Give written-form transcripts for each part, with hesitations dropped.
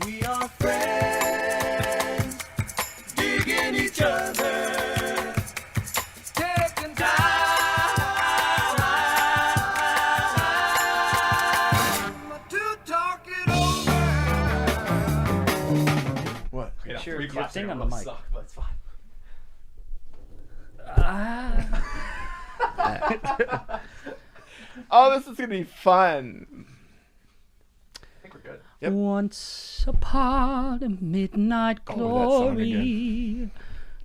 We are friends, digging each other, taking time to talk it over. What? Sure, you're singing on the mic. Suck, but it's fine. Oh, this is gonna be fun. I think we're good. Yep. Once upon a midnight Oh, that song glory.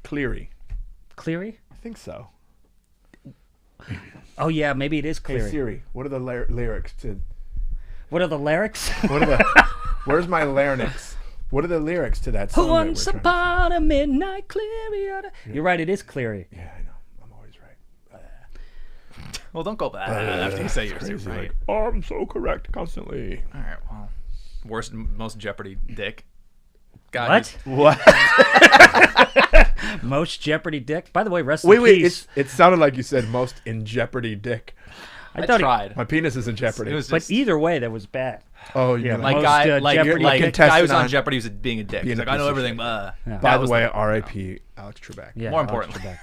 Cleary. Cleary? I think so. Oh yeah, maybe it is Hey Cleary. Siri, what are the lyrics to? What are the lyrics? What are the? Where's my larynx? What are the lyrics to that song? that Once we're trying upon a midnight Cleary. You're right, it is Cleary. to... Yeah, I know. I'm always right. Well, don't go back after you say yours. Crazy, Right. like, oh, I'm so correct constantly. All right. Well, worst, most Jeopardy dick. God, What? What? Most Jeopardy dick? By the way, rest wait, in wait. peace. It sounded like you said most in jeopardy dick. I thought tried. My penis is in jeopardy. It was But just, either way, that was bad. Oh, you Yeah, know, like- like most, guy, Jeopardy like contestant guy who's on on- Jeopardy was being a dick. being He's a like, I know piece of everything. shit. Yeah. By That the was way, the- R.I.P. Alex Trebek. Yeah, More Alex importantly. Trebek. More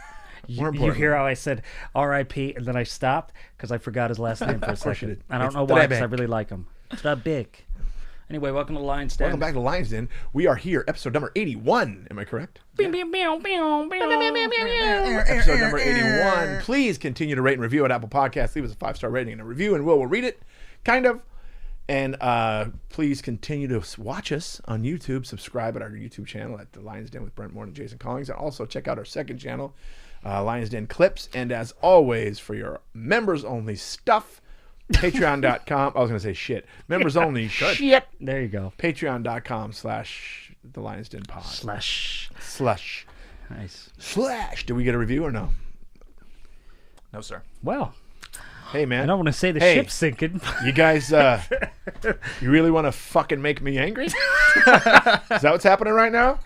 You importantly. hear how I said R.I.P. and then I stopped because I forgot his last name for a course you second. did. I don't It's know why, because I Trebek. really like him. Trebek. Anyway, welcome to Lion's Den. Welcome back to Lions Den. We are here, episode number 81. Am I correct? Episode number 81. Please continue to rate and review at Apple Podcasts. Leave us a 5-star rating and a review, and we'll read it. Kind of. And please continue to watch us on YouTube. Subscribe at our YouTube channel at the Lions Den with Brent Morin and Jason Collings. And also check out our second channel, Lions Den Clips. And as always, for your members-only stuff, patreon.com. I was going to say shit. Members-only shit. There you go. Patreon.com/the Lions Den Pod. Slash. Nice. Did we get a review or no? No, sir. Well, Hey, man. I don't want to say the Hey. ship's sinking. You guys, you really want to fucking make me angry? Is that what's happening right now?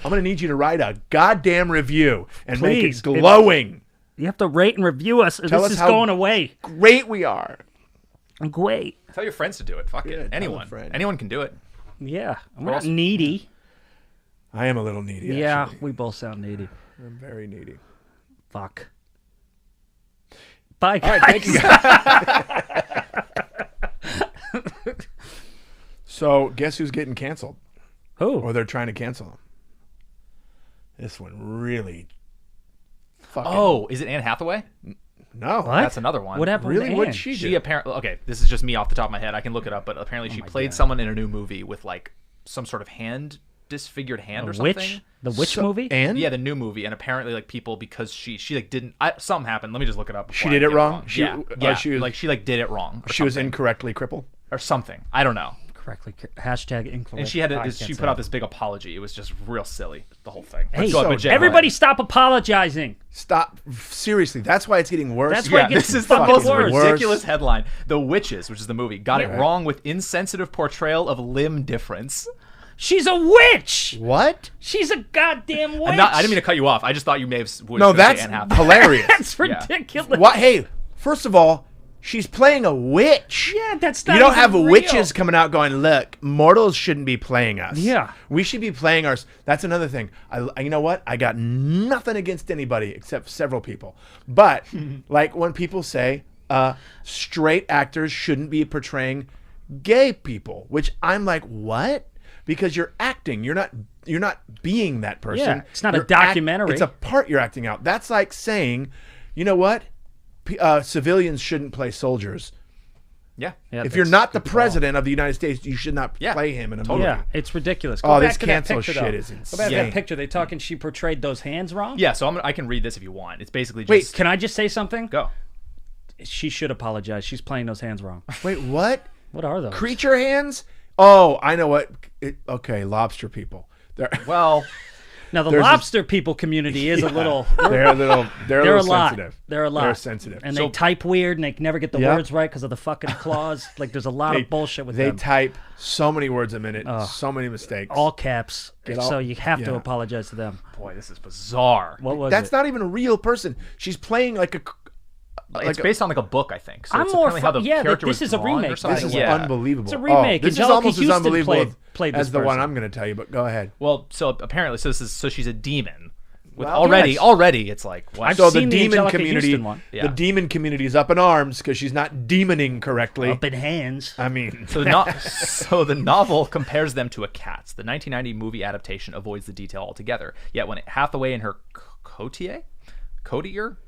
I'm going to need you to write a goddamn review and make Please. it glowing. You have to rate and review us, or Tell this us is how- going away. Great we are. Great. Tell your friends to do it. Fuck Yeah, it. tell a Anyone. friend. Anyone can do it. Yeah. We're not also- needy. I am a little needy, Yeah, actually. we both sound needy. I'm very needy. Fuck. Bye, All guys. right, thank you, guys. So, guess who's getting canceled? Who? Or they're trying to cancel him. This one really fucking... Oh, is it Anne Hathaway? no. What? That's another one. What happened Really? to What'd Anne? she She do? apparently, okay, this is just me off the top of my head. I can look it up, but apparently she played someone in a new movie with like some sort of disfigured hand or something. Witch? The Witch movie? And? Yeah, the new movie, and apparently like people, because she like didn't, something happened. Let me just look it up. She before did I it get wrong? Yeah, She was- like she like did it wrong. Or She was something. incorrectly crippled? or something. I don't know. Correctly. Hashtag incorrect. And she had I this, can't she say put that. out this big apology. It was just real silly, the whole thing. Hey, So, but Jay, everybody stop apologizing. Stop. Seriously, that's why it's getting worse. That's why Yeah, it gets this is the fucking most worse. ridiculous headline. The Witches, which is the movie, got it Yeah. wrong with insensitive portrayal of limb difference. She's a witch. What? She's a goddamn witch. I didn't mean to cut you off. I just thought you may have. No, that's hilarious. That's Yeah. ridiculous. What? Hey, first of all, she's playing a witch. Yeah, that's not You don't even have real. witches coming out going, look, mortals shouldn't be playing us. Yeah. We should be playing ours. That's another thing. You know what? I got nothing against anybody except several people. But, like when people say straight actors shouldn't be portraying gay people, which I'm like, what? Because you're acting. You're not being that person. Yeah, it's not a You're documentary. it's a part you're acting out. That's like saying, you know what? Civilians shouldn't play soldiers. Yeah. If you're not the president of the United States, you should not Yeah, play him in a totally. movie. Yeah, it's ridiculous. Oh, Go this back to that cancel picture, shit though. is Go back to insane. that picture. They talking she portrayed those hands wrong? Yeah, so I can read this if you want. It's basically just. Wait, Can I just say something? Go. She should apologize. She's playing those hands wrong. Wait, what? What are those? Creature hands? Oh, I know what. Okay, lobster people. They're Well, Now the There's lobster people community is a little. they're a little They're a little lot. sensitive. They're a lot. They're sensitive. And So they type weird, and they can never get the Yeah. words right because of the fucking claws. Like there's a lot of bullshit with they them. type so many words a minute, so many mistakes. All caps. all- So you have to yeah. apologize to them. boy, this is bizarre. What was That's it? not even a real person. She's playing like a. It's based on like a book, I think. So I'm it's more apparently how the yeah, character this was is a drawn or remake, something. This is by the way. Yeah. unbelievable. It's a remake. Oh, this is Angelica almost as Houston unbelievable. played- played this as the one person. I'm going to tell you. But go ahead. Well, so apparently, so she's a demon. With Well, already, yes. already, it's like what? So the seen the demon Angelica community, Houston one. Yeah. the demon community is up in arms because she's not demoning correctly. Up in hands. I mean, So the novel compares them to a cat. The 1990 movie adaptation avoids the detail altogether. Yet when Hathaway and her courtier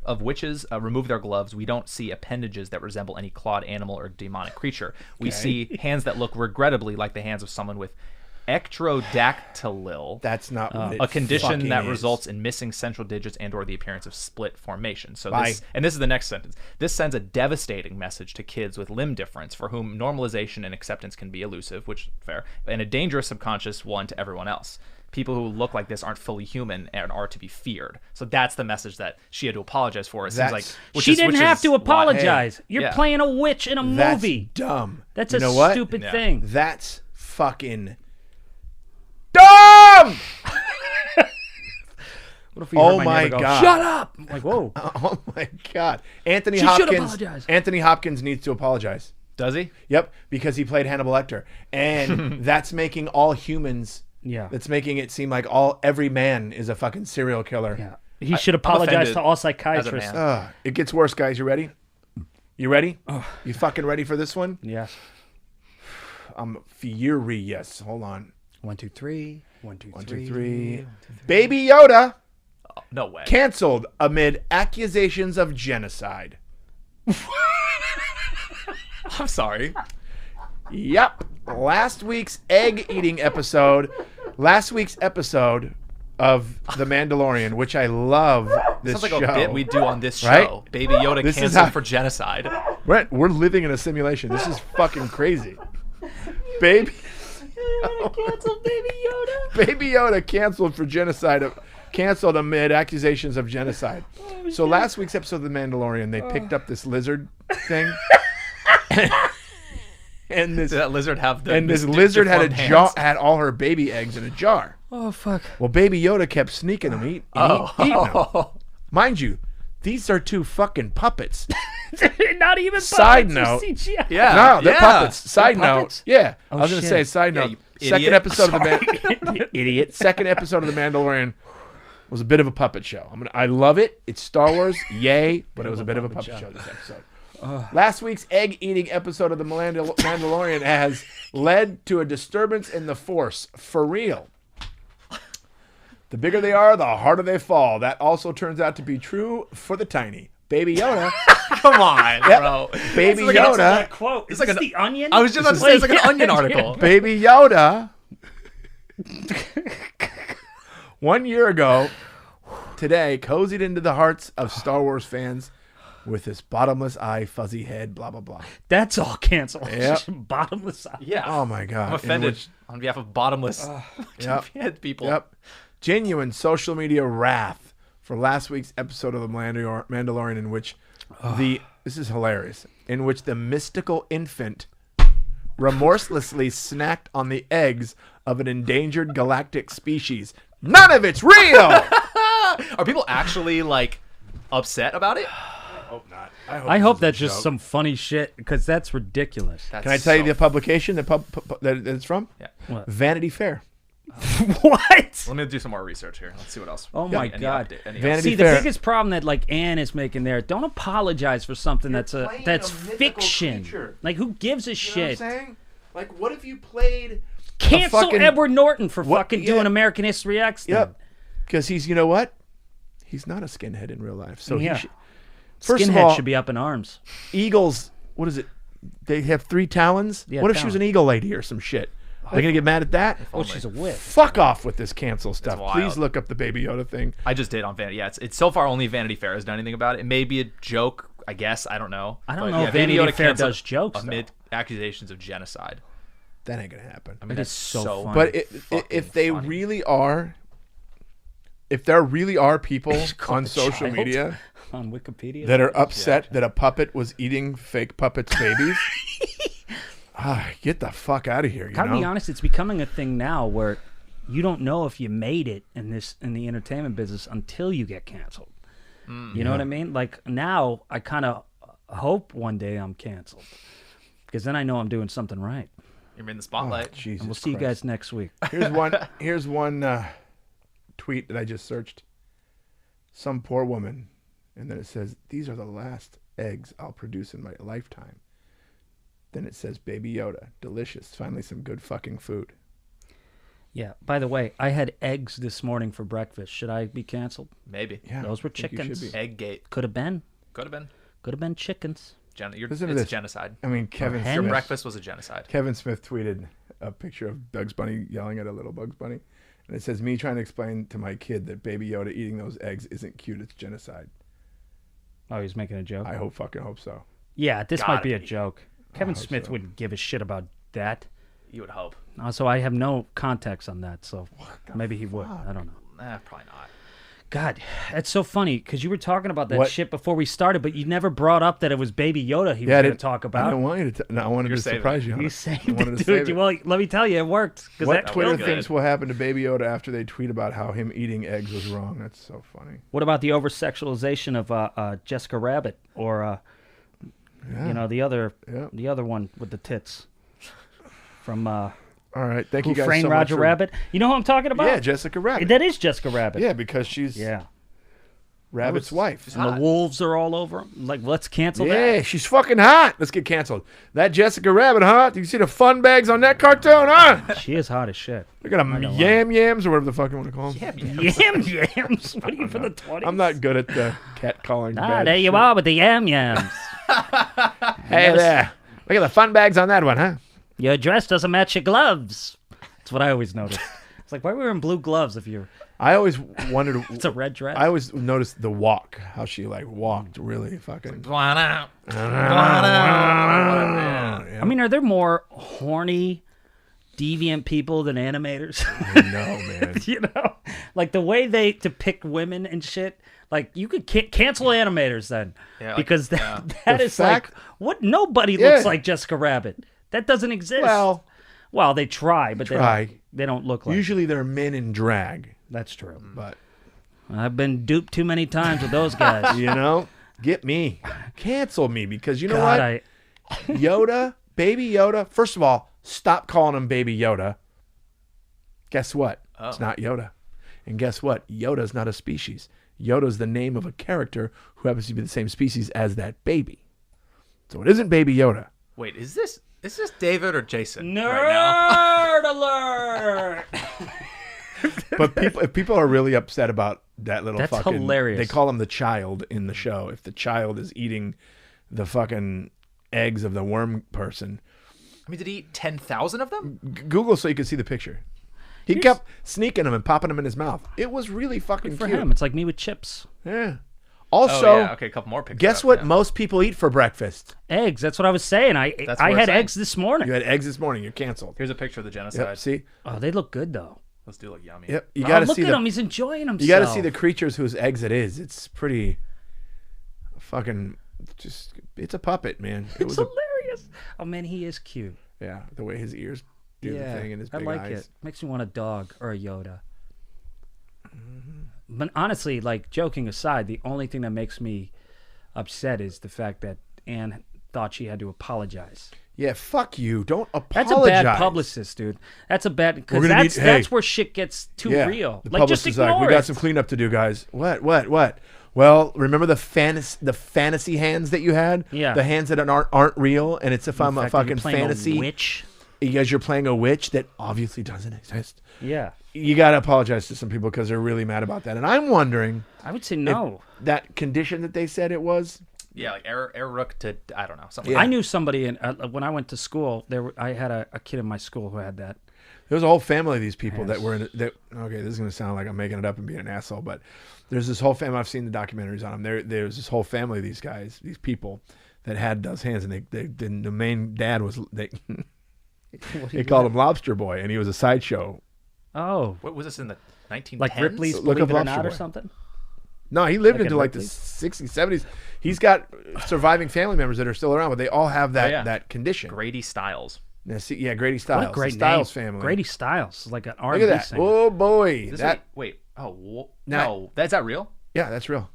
of witches remove their gloves, we don't see appendages that resemble any clawed animal or demonic creature. We see hands that look regrettably like the hands of someone with ectrodactylil. that's not what it A condition fucking that is. results in missing central digits and or the appearance of split formation. So Bye. this is the next sentence. This sends a devastating message to kids with limb difference for whom normalization and acceptance can be elusive, which fair, and a dangerous subconscious one to everyone else. People who look like this aren't fully human and are to be feared. So that's the message that she had to apologize for. It seems like She didn't have to apologize. You're Yeah. playing a witch in a That's movie. dumb. That's you a know what? stupid Yeah. thing. That's fucking dumb. What if we Oh heard my neighbor go, God. Shut up! I'm like, whoa. Oh my God. Anthony She should Hopkins. apologize. Anthony Hopkins needs to apologize. Does he? Yep, because he played Hannibal Lecter, and that's making all humans. Yeah. That's making it seem like every man is a fucking serial killer. Yeah. He should I'm apologize offended to all as a psychiatrists. man. It gets worse, guys. You ready? You ready? You fucking ready for this one? Yes. I'm furious. Hold on. 1, 2, 3. 1, 2, 3. 1, 2, 3. Baby Yoda No way. canceled amid accusations of genocide. I'm sorry. Yep. Last week's egg-eating episode. Last week's episode of The Mandalorian, which I love this Sounds like show. a bit we do on this show. Right? Baby Yoda This is canceled how- for genocide. Brent, we're living in a simulation. This is fucking crazy. Baby Cancel Baby Yoda. Baby Yoda canceled for genocide. Canceled amid accusations of genocide. So last week's episode of The Mandalorian, they picked up this lizard thing. and this Did that lizard have the and this mystic lizard had a deformed jar, hands? had all her baby eggs in a jar. Oh, fuck. Well, Baby Yoda kept sneaking them, eating them. Mind you, these are two fucking puppets. Not even Side puppets or note. CGI. Yeah. No, they're yeah. puppets. Side note, puppets? yeah. Oh, I was gonna shit. say side Yeah, note. you Second idiot. episode of the idiot. Second episode of the Mandalorian was a bit of a puppet show. I love it. It's Star Wars, yay! But it was a bit of a puppet show. This episode. Last week's egg-eating episode of the Mandalorian has led to a disturbance in the Force for real. The bigger they are, the harder they fall. That also turns out to be true for the tiny. Baby Yoda. Come on, bro. Baby like Yoda. That quote. Is like this an- the Onion? I was just about to say it's like an Onion article. Baby Yoda. 1 year ago, today, cozied into the hearts of Star Wars fans with his bottomless eye, fuzzy head, blah, blah, blah. That's all canceled. Yep. Bottomless eye. Yeah. Oh, my God. I'm In offended which- on behalf of bottomless Yep. people. Yep. Genuine social media wrath for last week's episode of The Mandalorian in which this is hilarious, in which the mystical infant remorselessly snacked on the eggs of an endangered galactic species. None of it's real! Are people actually like upset about it? I hope not. I hope that's just some funny shit because that's ridiculous. Can I tell you the publication that it's from? Yeah. What? Vanity Fair. What? Let me do some more research here. Let's see what else. Oh my Any God. update- any Vanity See, the Fair. biggest problem that like Anne is making there, don't apologize for something that's playing that's a mythical fiction. creature. Like who gives a You know shit? what I'm saying? Like, what if you played Cancel fucking- Edward Norton for What- fucking yeah. doing American History X. Then. Yep. Because he's, you know what? He's not a skinhead in real life. So Yeah. he should. First Skinhead of all, should be up in arms. eagles, what is it? They have 3 talons? Yeah, what if she was talons. an eagle lady or some shit? Are they going to get mad at that? Oh, she's a whiff. Fuck off with this cancel stuff. wild. Please look up the Baby Yoda thing. I just did on Vanity. Yeah, it's so far only Vanity Fair has done anything about it. It may be a joke, I guess. I don't know. I don't But know yeah, if Vanity Fair canceled does jokes, amid accusations of genocide. That ain't going to happen. I mean, It that's is so funny. But fucking if they funny. really are, if there really are people on a social child. media On Wikipedia. that are upset that a puppet was eating fake puppets' babies, get the fuck out of here. You Gotta know? be honest, it's becoming a thing now where you don't know if you made it in the entertainment business until you get canceled. You know what I mean? Like now, I kind of hope one day I'm canceled because then I know I'm doing something right. You're in the Oh, spotlight. Jesus And we'll see you Christ. guys next week. Here's one tweet that I just searched. Some poor woman, and then it says, "These are the last eggs I'll produce in my lifetime." Then it says, "Baby Yoda, delicious. Finally, some good fucking food." Yeah. By the way, I had eggs this morning for breakfast. Should I be canceled? Maybe. Yeah, Those were I think you should chickens. be. Egggate. Could have been. Could have been. Could have been chickens. Listen to It's this. genocide. I mean, Kevin hens. Your Smith. breakfast was a genocide. Kevin Smith tweeted a picture of Bugs Bunny yelling at a little Bugs Bunny, and it says, "Me trying to explain to my kid that Baby Yoda eating those eggs isn't cute. It's genocide." Oh, he's making a joke. I fucking hope so. Yeah, this Gotta might be a be. joke. Kevin hope Smith so. wouldn't give a shit about that. You would hope. So I have no context on that. So maybe he would. I don't know. Probably not. God, that's so funny because you were talking about that What? shit before we started, but you never brought up that it was Baby Yoda he was I going to didn't talk I about. didn't want you to. No, I wanted You're to saving surprise it. you. on You it. saved I wanted it, to save dude. it. Well, let me tell you, it worked. 'Cause What that Twitter killed good. it. thinks will happen to Baby Yoda after they tweet about how him eating eggs was wrong? That's so funny. What about the over-sexualization of Jessica Rabbit or Yeah. you know the other one with the tits from All right. Thank Who you guys Framed so Roger much. Rabbit? You know who I'm talking about? Yeah, Jessica Rabbit. That is Jessica Rabbit. Yeah, because she's Yeah. Rabbit's wife. She's And the hot. wolves are all over him. Like, let's cancel Yeah, that. she's fucking hot. Let's get canceled. That Jessica Rabbit, huh? Do you see the fun bags on that cartoon, huh? She is hot as shit. Look at them yams or whatever the fuck you want to call them. Yams. What are you for the 20s? I'm not good at the cat calling. Ah, bad there you shit. are with the yams. Hey there. Look at the fun bags on that one, huh? Your dress doesn't match your gloves. That's what I always noticed. It's like, why are we wearing blue gloves if you're... I always wondered. It's a red dress. I always noticed the walk, how she like walked really fucking. Blonde out. Yeah. I mean, are there more horny, deviant people than animators? I know, man. You know? Like, the way they depict women and shit... Like, you could cancel animators then. Yeah, like, because yeah. that The is fact- like... What? Nobody Yeah. looks like Jessica Rabbit. That doesn't exist. Well, they try, but they don't look like... Usually they're men in drag, That's true. but I've been duped too many times with those guys. you know, get me, cancel me because you know God, what? Yoda, Baby Yoda. First of all, stop calling him Baby Yoda. Guess what? It's not Yoda. And guess what? Yoda's not a species. Yoda's the name of a character who happens to be the same species as that baby. So it isn't Baby Yoda. Wait, is this David or Jason Nerd right now? alert! But if people are really upset about that little That's fucking... hilarious. They call him the child in the show. If the child is eating the fucking eggs of the worm person... I mean, did he eat 10,000 of them? Google so you can see the picture. He kept sneaking them and popping them in his mouth. It was really fucking For cute. him, it's like me with chips. Yeah. Oh, Also, yeah. Okay, a couple more pictures. guess up, what yeah. most people eat for breakfast? Eggs. That's what I was saying. I That's what we're had saying. eggs this morning. You had eggs this morning. You're canceled. Here's a picture of the genocide. Yep. See. Oh, they look good though. Those do look yummy. Yep. You got to look see at the. him. He's enjoying himself. You got to see the creatures whose eggs it is. It's pretty. Fucking. Just. It's a puppet, man. It It's was hilarious. Oh man, he is cute. yeah. The way his ears do Yeah, the thing and his I big like eyes. it. Makes me want a dog or a Yoda. But honestly, like joking aside, the only thing that makes me upset is the fact that Anne thought she had to apologize. Yeah. Fuck you. Don't That's apologize. a bad publicist, dude. That's a bad because We're gonna that's need- hey. that's where shit gets too Yeah. real. The Like just publicist is ignore like, we it. got some cleanup to do, guys. What? Well, remember the fantasy hands that you had? Yeah. The hands that aren't real, and it's if I'm The a fact that you're fucking playing fantasy. a witch. Because you're playing a witch that obviously doesn't exist. Yeah, You got to apologize to some people because they're really mad about that. And I'm wondering I would say no. that condition that they said it was. Yeah, like Rook to, I don't know. Something Yeah. like I knew somebody in when I went to school. I had a kid in my school who had that. There was a whole family of these people that Yes. were in that. Okay, this is going to sound like I'm making it up and being an asshole, but there's this whole family. I've seen the documentaries on them. There's this whole family of these guys, these people that had those hands, and the main dad was they called him Lobster Boy, and he was a sideshow. Oh, What was this in the 1910s? like Ripley's Look Believe up It or Lobster Not or Boy. something. No, he lived Like into in like the Ripley's? 60s, 70s. He's got surviving family members that are still around, but they all have that yeah. that condition. Grady Styles. Now, see, yeah, Grady Styles. What a great the Styles name. family. Grady Styles is like an Look R&B at that. singer. Oh boy. This That wait. Oh, Now- no. That's that real? yeah, that's real.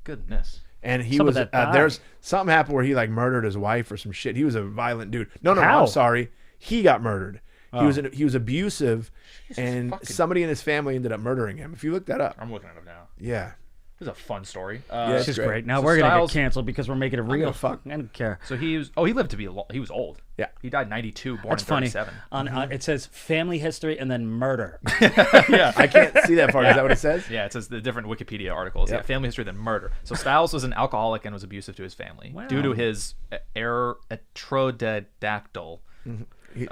Goodness. And he Some of was that died. there's something happened where he like murdered his wife or some shit. He was a violent dude. No, How? I'm sorry. he got murdered. Oh. He was abusive, and somebody in his family ended up murdering him. If you look that up, I'm looking at him now. yeah. This is a fun story. This is great. great. Now So we're gonna Styles- get canceled because we're making it real. fuck. I don't care. So he lived to be he was old. Yeah. He died 92, born That's in funny. 37. On it says family history and then murder. Yeah. I can't see that part. Is that what it says? Yeah, it says the different Wikipedia articles. Yeah, family history, then murder. So Styles was an alcoholic and was abusive to his family due to his pterodactyl.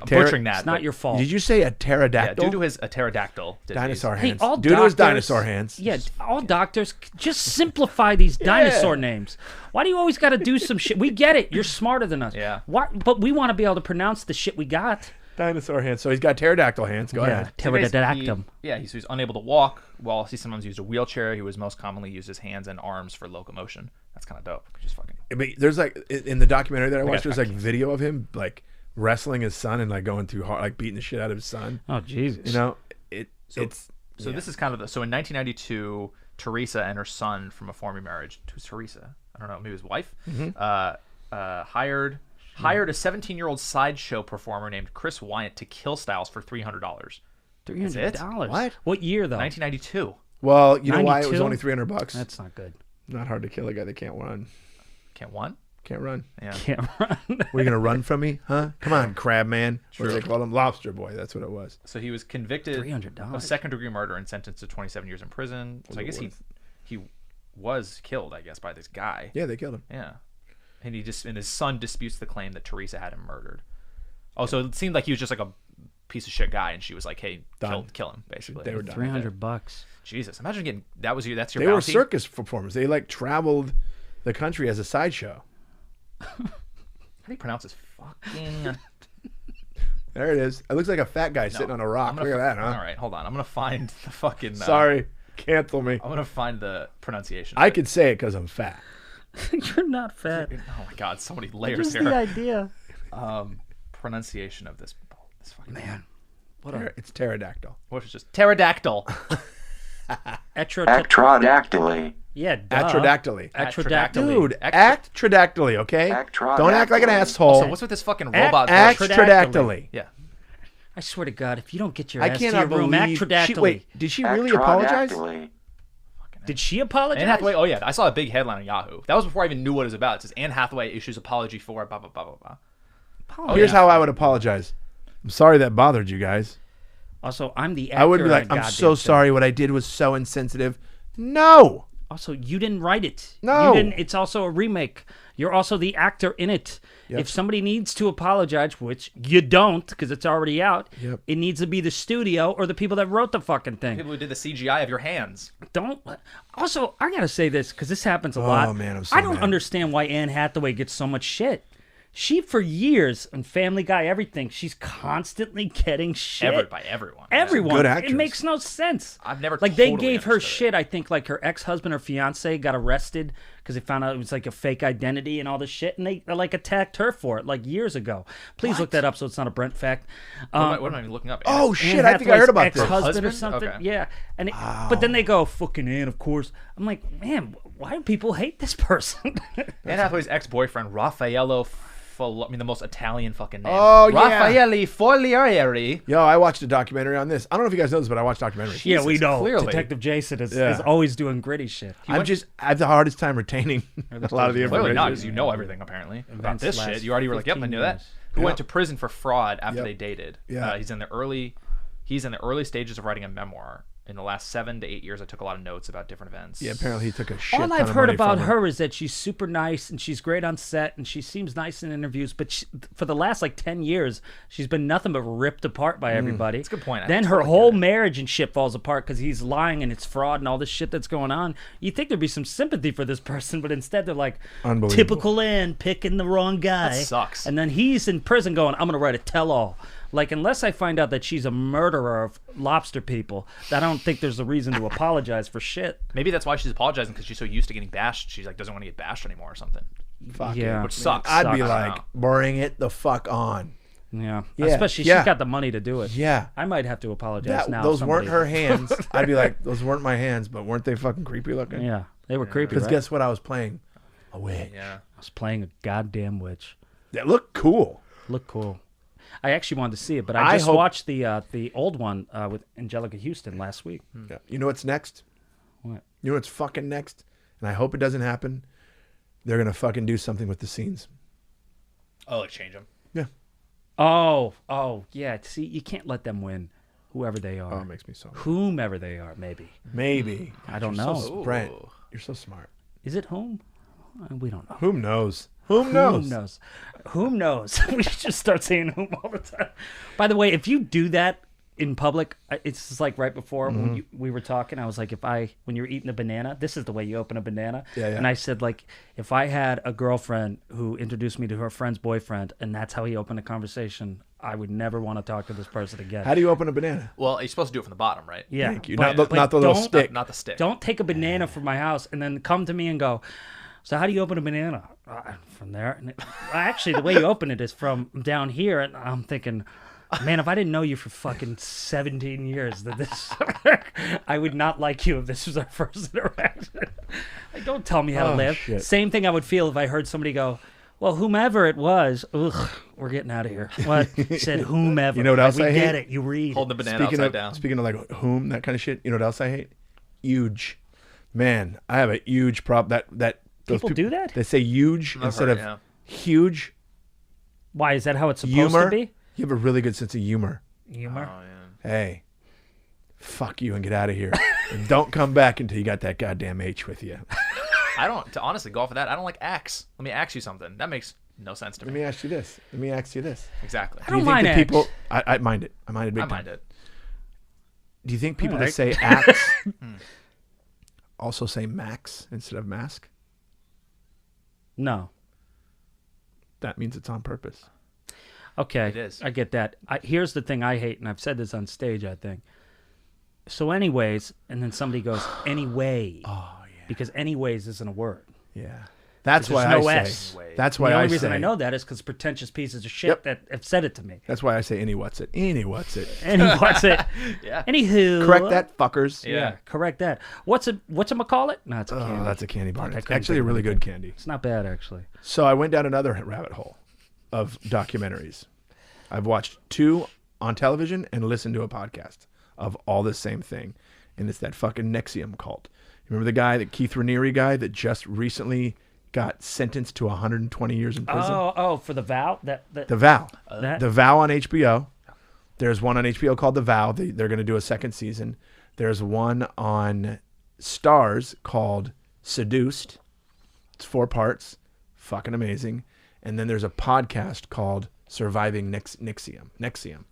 Butchering that. It's not your fault. Did you say a Yeah, pterodactyl? due to his pterodactyl disease. Dinosaur Hey, hands. all Due to his doctors- dinosaur hands. Yeah, all doctors just simplify these dinosaur names. Why do you always got to do some shit? We get it. You're smarter than us. Yeah. Why? But we want to be able to pronounce the shit we got. Dinosaur hands. So he's got pterodactyl hands. Go ahead. Pterodactyl. He's unable to walk. While he sometimes used a wheelchair, he was most commonly used his hands and arms for locomotion. That's kind of dope. Just fucking. But there's like in the documentary that I watched, got there's like video of him like wrestling his son and like going through hard, like beating the shit out of his son. Oh Jesus. You know, So this is kind of so in 1992, Teresa and her son from a former marriage. Who's Teresa? I don't know. Maybe his wife. Hired a 17-year-old sideshow performer named Chris Wyatt to kill Styles for $300. $300. What year though? 1992. Well, you know why it was 92? only $300? That's not good. Not hard to kill a guy that can't run. Can't one? Can't run. Yeah. Can't run. Were you gonna run from me? Huh? Come on, crab man. What do they call him? Lobster boy. That's what it was. So he was convicted $300. of second-degree murder and sentenced to 27 years in prison. So I guess he was killed, I guess, by this guy. Yeah, they killed him. Yeah. And his son disputes the claim that Teresa had him murdered. Oh, so it seemed like he was just like a piece of shit guy, and she was like, "Hey, kill him," basically. They were done. $300. Jesus, imagine getting that's your They were bounty. circus performers. They like traveled the country as a sideshow. How do you pronounce this fucking? There it is. It looks like a fat guy sitting on a rock. Look at that, huh? All right, hold on. I'm gonna find the fucking. Sorry, cancel me. I'm gonna find the pronunciation. I could say it because I'm fat. You're not fat. Oh my god, so many layers Just here. the idea. Pronunciation of this fucking Man. It's pterodactyl. What if it's just pterodactyl? Actrodactyly. Yeah, duh. Atrodactyly. Atrodactyly. Dude, actrodactyly, okay? Don't act like an Actrodactyly. asshole. So what's with this fucking robot? Actrodactyly. Yeah. I swear to God, if you don't get your I ass to your cannot room, believe. Atrodactyly. Wait, did she really apologize? Actrodactyly. Did she apologize? Anne Hathaway. Oh yeah, I saw a big headline on Yahoo. That was before I even knew what it was about. It says Anne Hathaway issues apology for blah blah blah blah blah. Here's how I would apologize. I'm sorry that bothered you guys. Also, I'm the actor. I would be in like, a I'm goddamn so thing. sorry. What I did was so insensitive. No. Also, you didn't write it. No. You didn't. It's also a remake. You're also the actor in it. Yep. If somebody needs to apologize, which you don't because it's already out, Yep. it needs to be the studio or the people that wrote the fucking thing. People who did the CGI of your hands. Don't. Also, I gotta say this because this happens a lot. man, I'm so I don't mad. understand why Anne Hathaway gets so much shit. She, for years, on Family Guy, everything, she's constantly getting shit. By everyone. Everyone. Good It actress. makes no sense. I've never like they totally gave her understood shit. I think like her ex-husband or fiance got arrested because they found out it was like a fake identity and all this shit, and they like attacked her for it like years ago. Please look that up so it's not a Brent fact. What am I even looking up? Oh Anne shit! I think I heard about Hathaway's this. ex-husband or Husband? something. Okay. Yeah, and but then they go fucking Anne, of course. I'm like, man, why do people hate this person? Anne Hathaway's ex-boyfriend Raffaello. The most Italian fucking name. Oh, yeah. Raffaele Foliari. Yo, I watched a documentary on this. I don't know if you guys know this, but I watched documentaries. Yeah, we know. clearly. Detective Jason is Yeah. always doing gritty shit. I have the hardest time retaining a lot of the Clearly information. not, because you know everything apparently about Events this last shit. You already were like, "Yep, I 15 knew that." years. Who Yep. went to prison for fraud after Yep. they dated? Yeah. He's in the early stages of writing a memoir. In the last 7 to 8 years, I took a lot of notes about different events. Yeah, apparently he took a shit. All ton I've of heard money about from her is that she's super nice and she's great on set and she seems nice in interviews. But for the last like 10 years, she's been nothing but ripped apart by everybody. That's a good point. I Then her totally whole get it. marriage and shit falls apart because he's lying and it's fraud and all this shit that's going on. You think there'd be some sympathy for this person, but instead they're like, Unbelievable. typical Ann picking the wrong guy. That sucks. And then he's in prison going, I'm going to write a tell-all. Like, unless I find out that she's a murderer of lobster people, I don't think there's a reason to apologize for shit. Maybe that's why she's apologizing, because she's so used to getting bashed. She's like doesn't want to get bashed anymore or something. Fuck Yeah. it. Which sucks. I'd be Sucks. I don't like, know. bring it the fuck on. Yeah. Yeah, Especially yeah. she's got the money to do it. Yeah. I might have to apologize now. if Those weren't somebody- her hands. I'd be like, those weren't my hands, but weren't they fucking creepy looking? Yeah. They were creepy, Because right? guess what? I was playing a witch. Yeah. I was playing a goddamn witch. That looked cool. Look cool. I actually wanted to see it, but I just hope- watched the old one with Angelica Houston last week. Yeah. You know what's next? What? You know what's fucking next? And I hope it doesn't happen. They're gonna fucking do something with the scenes. Oh, like change them. Yeah. Oh, yeah. See, you can't let them win, whoever they are. Oh, it makes me so. Whomever they are, maybe. Maybe. I don't You're know. so, Brent, you're so smart. Is it whom? We don't know. Whom knows? Whom knows? Whom knows? Whom knows? We should just start saying whom all the time. By the way, if you do that in public, it's just like right before when we were talking, I was like, when you're eating a banana, this is the way you open a banana. Yeah. And I said, like, if I had a girlfriend who introduced me to her friend's boyfriend and that's how he opened a conversation, I would never want to talk to this person again. How do you open a banana? Well, you're supposed to do it from the bottom, right? Yeah. Thank you. but- Not the little don't- stick. Not the stick. Don't take a banana from my house and then come to me and go, so how do you open a banana? From there. And actually, the way you open it is from down here. And I'm thinking, man, if I didn't know you for fucking 17 years, I would not like you if this was our first interaction. Like, don't tell me how to live. Shit. Same thing I would feel if I heard somebody go, well, whomever it was, we're getting out of here. What? Said whomever. You know what else we I get hate? it. You read. Hold the banana upside down. Speaking of like whom, that kind of shit, you know what else I hate? Huge. Man, I have a huge problem. That those People do that? They say huge I've instead heard, of yeah. huge. Why? Is that how it's supposed Humor. to be? You have a really good sense of humor. Humor. Oh, yeah. Hey, fuck you and get out of here. And don't come back until you got that goddamn H with you. I don't, to honestly go off of that, I don't like axe. Let me ask you something. That makes no sense to Let me. me ask you this. Exactly. I don't Do you think mind that X. people? I mind it. I mind it big I time. mind it. Do you think people Alright. that say axe also say max instead of mask? No. That means it's on purpose. Okay, It is. I get that. Here's the thing I hate, and I've said this on stage, I think. So anyways, and then somebody goes, anyway. Oh yeah. Because anyways isn't a word. Yeah. That's There's why no I S. say. That's why the I only reason say. I know that is because pretentious pieces of shit Yep. that have said it to me. That's why I say any what's it. Any what's it. And he wants it. Yeah. Anywho. Correct that, fuckers. Yeah, correct that. What's a call it? No, it's a Oh, candy. that's a candy bar. Fuck, I It's couldn't actually think a of really anything. good candy. It's not bad, actually. So I went down another rabbit hole of documentaries. I've watched 2 on television and listened to a podcast of all the same thing. And it's that fucking Nexium cult. You remember the guy, the Keith Raniere guy that just recently got sentenced to 120 years in prison? For the vow? The Vow. that- The Vow on HBO. There's one on HBO called The Vow. They're going to do a second season. There's one on Stars called Seduced. It's 4 parts. Fucking amazing. And then there's a podcast called Surviving Nexium.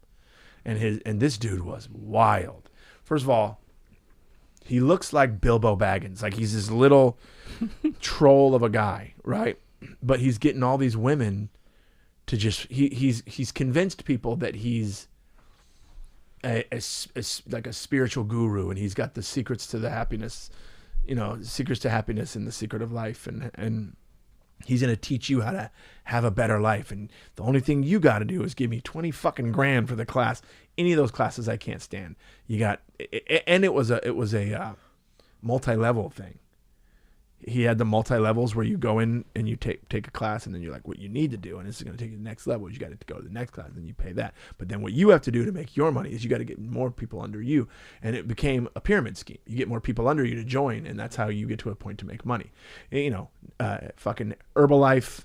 And this dude was wild. First of all, he looks like Bilbo Baggins. Like he's this little troll of a guy, right? But he's getting all these women to just he's convinced people that he's like a spiritual guru, and he's got the secrets to the happiness, secrets to happiness and the secret of life, and he's gonna teach you how to have a better life, and the only thing you got to do is give me 20 fucking grand for the class. Any of those classes I can't stand. It was a multi-level thing. He had the multi-levels where you go in and you take a class, and then you're like, what you need to do, and this is going to take you to the next level, is you got to go to the next class, and you pay that. But then what you have to do to make your money is you got to get more people under you, and it became a pyramid scheme. You get more people under you to join, and that's how you get to a point to make money. Fucking Herbalife,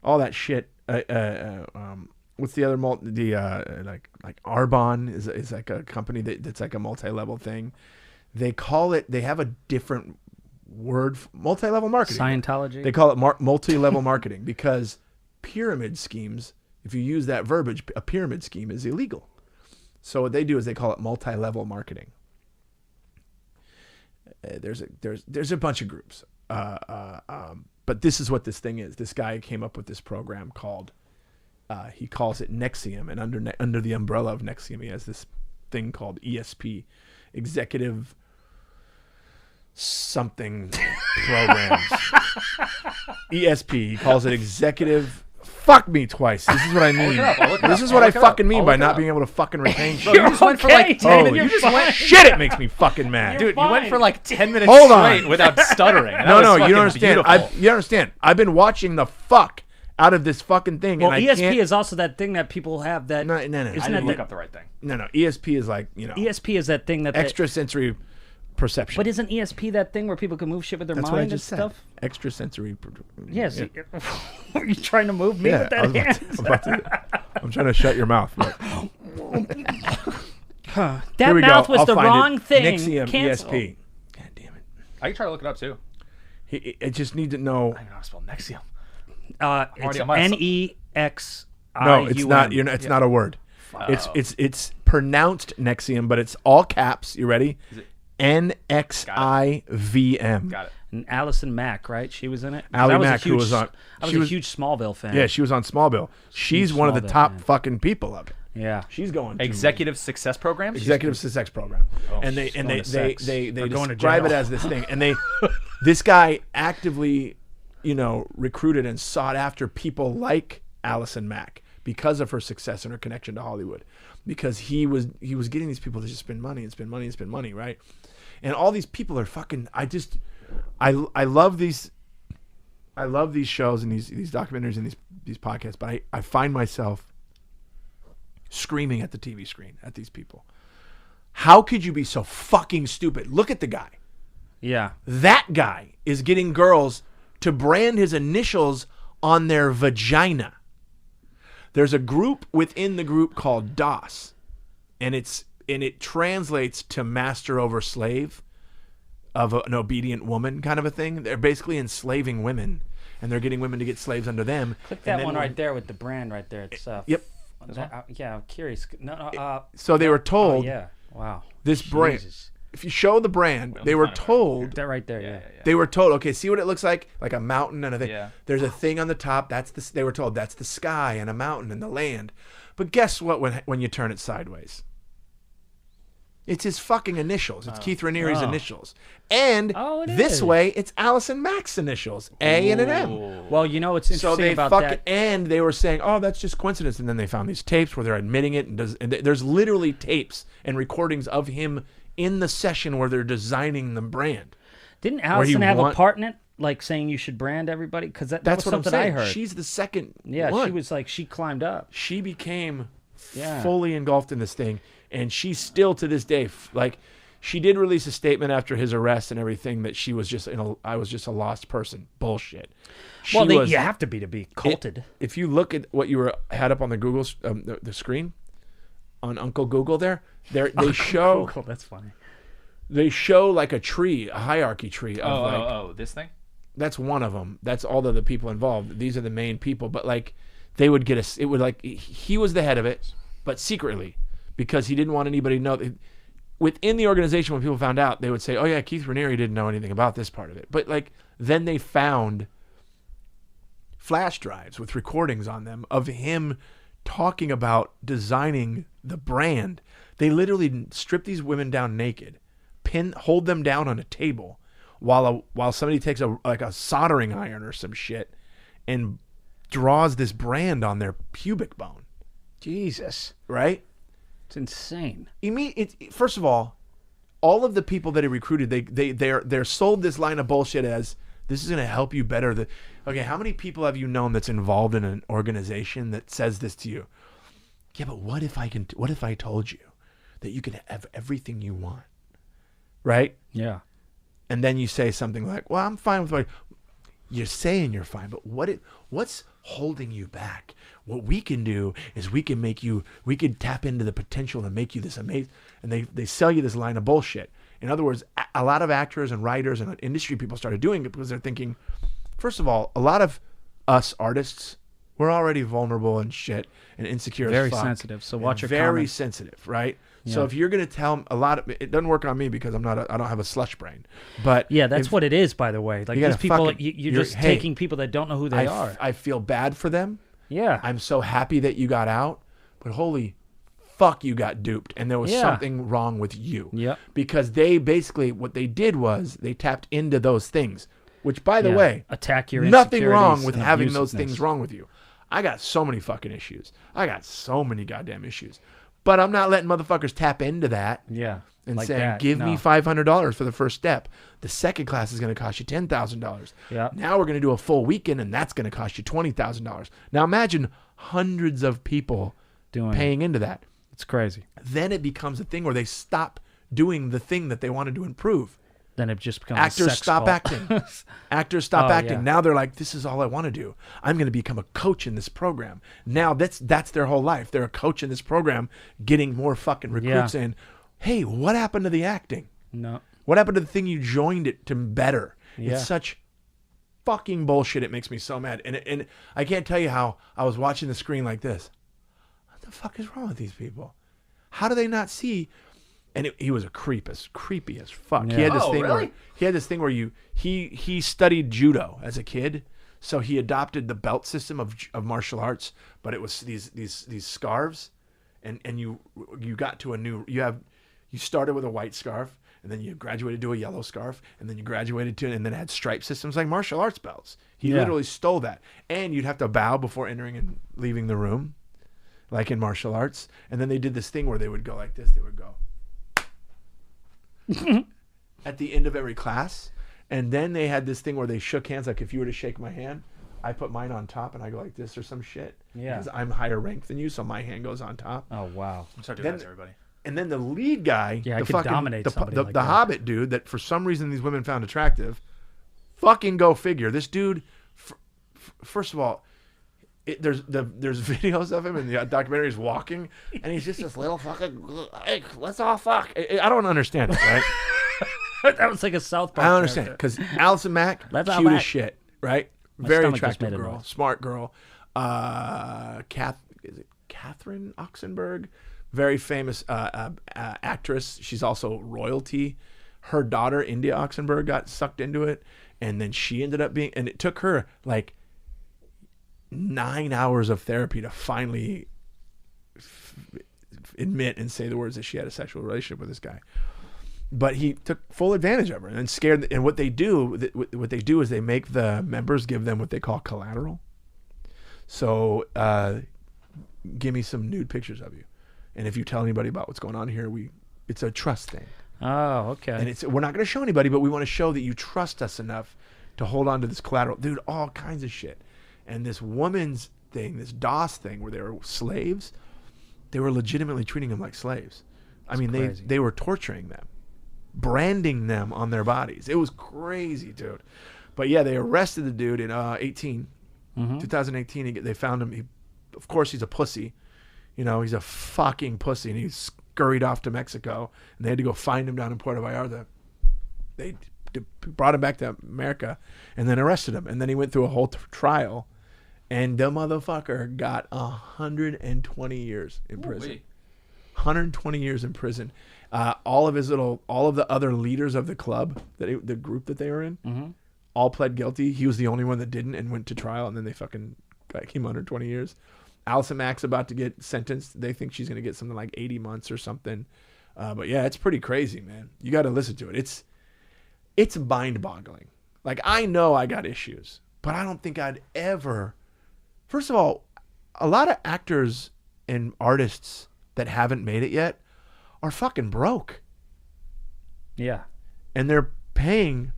all that shit. What's the other like Arbonne is like a company that's like a multi-level thing. They call it. They have a different word, multi-level marketing. Scientology. They call it multi-level marketing because pyramid schemes, if you use that verbiage, a pyramid scheme is illegal. So what they do is they call it multi-level marketing. There's a bunch of groups, but this is what this thing is. This guy came up with this program called. He calls it Nexium, and under the umbrella of Nexium, he has this thing called ESP, Executive Something Programs. ESP. He calls it Executive. Fuck me twice. This is what I mean. This is what I fucking mean by not being able to fucking retain shit. You just went for like 10 Oh, minutes. you just went shit. It makes me fucking mad. Dude, you went fine. for like 10 minutes Hold on. straight without stuttering. And that No, was you fucking don't understand. beautiful. You don't understand. I've been watching the fuck out of this fucking thing. Well, and I ESP can't, is also that thing that people have that. No. I Isn't didn't that look the- up the right thing. No. ESP is like, ESP is that thing that extrasensory perception. But isn't ESP that thing where people can move shit with their That's what I mind and just said. stuff? Extrasensory. Yes. Are you trying to move me with I that was about hand? I'm trying to shut your mouth. But That here we mouth go. was I'll the find wrong it. thing. Nixium Cancel. ESP. God damn it. I can try to look it up too. I just need to know. I don't know how to spell Nexium. It's already on my- Nexium. No, it's not. It's not a word. It's pronounced Nexium, but it's all caps. You ready? NXIVM. Got it. And Allison Mack, right? She was in it. Ally I was Mack, a huge, who was on- I was she a was- huge Smallville fan. Yeah, she was on Smallville. She's one of the Smallville, top man. fucking people of it. Yeah. She's going to Executive success program. executive success program, and they she's and going they to they sex. they, they Or going to describe it jail. as this thing, and this guy actively, recruited and sought after people like Allison Mack because of her success and her connection to Hollywood, because he was getting these people to just spend money and spend money and spend money, right? And all these people are fucking. I love these. I love these shows and these documentaries and these podcasts, but I find myself screaming at the TV screen at these people. How could you be so fucking stupid? Look at the guy. Yeah. That guy is getting girls to brand his initials on their vagina. There's a group within the group called DOS, and it translates to master over slave of an obedient woman kind of a thing. They're basically enslaving women, and they're getting women to get slaves under them. Click And that then one when- right there with the brand right there. It's Yep. yeah, I'm curious. No. So they were told Oh, yeah. Wow. this brand. Jesus. If you show the brand, they were find it. told. That right there. Yeah. They were told, okay, see what it looks like a mountain and a thing. Yeah. There's a thing on the top. They were told that's the sky and a mountain and the land. But guess what? When you turn it sideways, it's his fucking initials. It's Keith Raniere's Oh. initials, and Oh, it this is. way, it's Allison Mack's initials, A and an M. Well, you know what's So interesting they about fucking that? and they were saying, "Oh, that's just coincidence." And then they found these tapes where they're admitting it, and there's literally tapes and recordings of him in the session where they're designing the brand. Didn't he Allison have a want- part in it, like saying you should brand everybody? Because that That's was what I'm something saying. I heard. She's the second. Yeah, one. she was like she climbed up. She became Yeah. fully engulfed in this thing, and she's still to this day like. She did release a statement after his arrest and everything that she was just I was just a lost person. Bullshit. She Well, was, you have to be culted. if you look at what you had up on the Google the screen on Uncle Google they show Cool, that's funny. they show like a tree, a hierarchy tree of This thing. that's one of them. That's all of the people involved. These are the main people, but like they would get us. It would like he was the head of it, but secretly because he didn't want anybody to know. Within the organization, when people found out, they would say, "Oh yeah, Keith Raniere didn't know anything about this part of it." But like then they found flash drives with recordings on them of him talking about designing the brand. They literally strip these women down naked, hold them down on a table, while somebody takes a soldering iron or some shit, and draws this brand on their pubic bone. Jesus, Right? it's insane. First of all of the people that he recruited, they're sold this line of bullshit as this is going to help you better. Okay, how many people have you known that's involved in an organization that says this to you? Yeah, but what if I told you that you can have everything you want, right? Yeah. And then you say something like, "Well, I'm fine with what you're saying. You're fine, but what's holding you back? What we can do is we can tap into the potential and make you this amazing." And they sell you this line of bullshit. In other words, a lot of actors and writers and industry people started doing it because they're thinking, first of all, a lot of us artists, we're already vulnerable and shit and insecure as Very fuck. sensitive, so And watch your very comments. sensitive, right? So Yeah. if you're going to tell a lot of it doesn't work on me because I don't have a slush brain. But Yeah, that's if- what it is, by the way. Like You gotta these people, fucking- you're you're- just hey, taking people that don't know who they are. I feel bad for them. Yeah. I'm so happy that you got out, but holy fuck, you got duped, and there was Yeah. something wrong with you. Yep. Because they basically what they did was they tapped into those things, which by the Yeah. way, Attack your nothing wrong insecurities with and having those abusiveness. things wrong with you. I got so many fucking issues. I got so many goddamn issues, but I'm not letting motherfuckers tap into that. Yeah. and like saying, that, give me no. $500 for the first step. The second class is going to cost you $10,000. Yeah. Now we're going to do a full weekend, and that's going to cost you $20,000. Now imagine hundreds of people Doing paying into that. It's crazy. Then it becomes a thing where they stop doing the thing that they wanted to improve. Then it just becomes a Actors sex stop cult. acting. Actors stop Oh, acting. yeah. Now they're like, this is all I want to do. I'm going to become a coach in this program. Now that's their whole life. They're a coach in this program, getting more fucking recruits Yeah. saying, hey, what happened to the acting? No. What happened to the thing you joined it to better? Yeah. It's such fucking bullshit. It makes me so mad. And I can't tell you how I was watching the screen like this. What the fuck is wrong with these people? How do they not see? And he was a creepy as fuck. He Yeah. had this Oh, thing really? where he had this thing where he studied judo as a kid, so he adopted the belt system of martial arts. But it was these scarves, and you got to a new you started with a white scarf, and then you graduated to a yellow scarf, and then you graduated to, and then it had stripe systems like martial arts belts. He Yeah. literally stole that, and you'd have to bow before entering and leaving the room, like in martial arts. And then they did this thing where they would go like this. They would go at the end of every class, and then they had this thing where they shook hands. Like if you were to shake my hand, I put mine on top and I go like this or some shit. Yeah. Because I'm higher ranked than you, so my hand goes on top. Oh wow. Start doing Then- that to everybody. And then the lead guy, Yeah, I the could fucking dominate somebody the like that. Hobbit dude that for some reason these women found attractive, fucking go figure. This dude, first of all, there's videos of him in the documentary. He's walking, and he's just this little fucking. Hey, let's all fuck. I don't understand it, right? That was like a South Park. I don't understand it because Allison Mack, Let's all cute as back. shit, right? My Very stomach just attractive made a girl, noise. smart girl. Is it Catherine Oxenberg? Very famous actress. She's also royalty. Her daughter, India Oxenberg, got sucked into it, and then she ended up being. And it took her like 9 hours of therapy to finally admit and say the words that she had a sexual relationship with this guy. But he took full advantage of her and scared. And what they do is they make the members give them what they call collateral. So, give me some nude pictures of you, and if you tell anybody about what's going on here, it's a trust thing. Oh, okay. And we're not going to show anybody, but we want to show that you trust us enough to hold on to this collateral, dude. All kinds of shit. And this woman's thing, this DOS thing, where they were slaves, they were legitimately treating them like slaves. I mean, crazy. they were torturing them, branding them on their bodies. It was crazy, dude. But yeah, they arrested the dude in 2018. They found him. Of course, he's a pussy. You know, he's a fucking pussy, and he scurried off to Mexico, and they had to go find him down in Puerto Vallarta. They brought him back to America, and then arrested him, and then he went through a whole trial, and the motherfucker got 120 years in prison. 120 years in prison. All of the other leaders of the club, the group that they were in, all pled guilty. He was the only one that didn't and went to trial, and then they fucking got him 120 years. Allison Mack's about to get sentenced. They think she's going to get something like 80 months or something. But yeah, it's pretty crazy, man. You got to listen to it. It's mind-boggling. Like, I know I got issues, but I don't think I'd ever... First of all, a lot of actors and artists that haven't made it yet are fucking broke. Yeah. And they're paying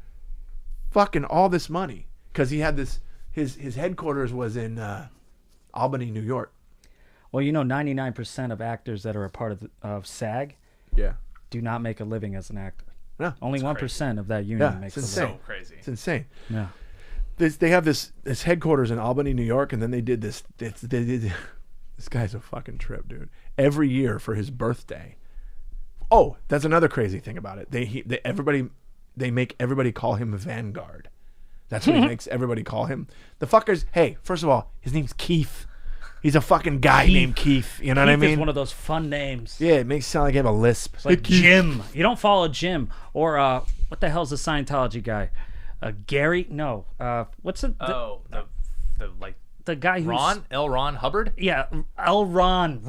fucking all this money because he had this... His headquarters was in Albany, New York. Well, 99% of actors that are a part of SAG Yeah. do not make a living as an actor. Yeah. Only 1% of that union Yeah, makes it's a insane. living. So crazy. It's insane. Yeah. They have this headquarters in Albany, New York, and then they did this. This guy's a fucking trip, dude. Every year for his birthday. Oh, that's another crazy thing about it. They make everybody call him Vanguard. That's what he makes everybody call him. The fuckers. Hey, first of all, his name's Keith. He's a fucking guy named Keith. You know what I Keith mean? is one of those fun names. Yeah, it makes it sound like you have a lisp. It's like Jim. You don't follow Jim. Or what the hell's the Scientology guy? Gary? No. What's the guy who's Ron Hubbard. Yeah, Ron.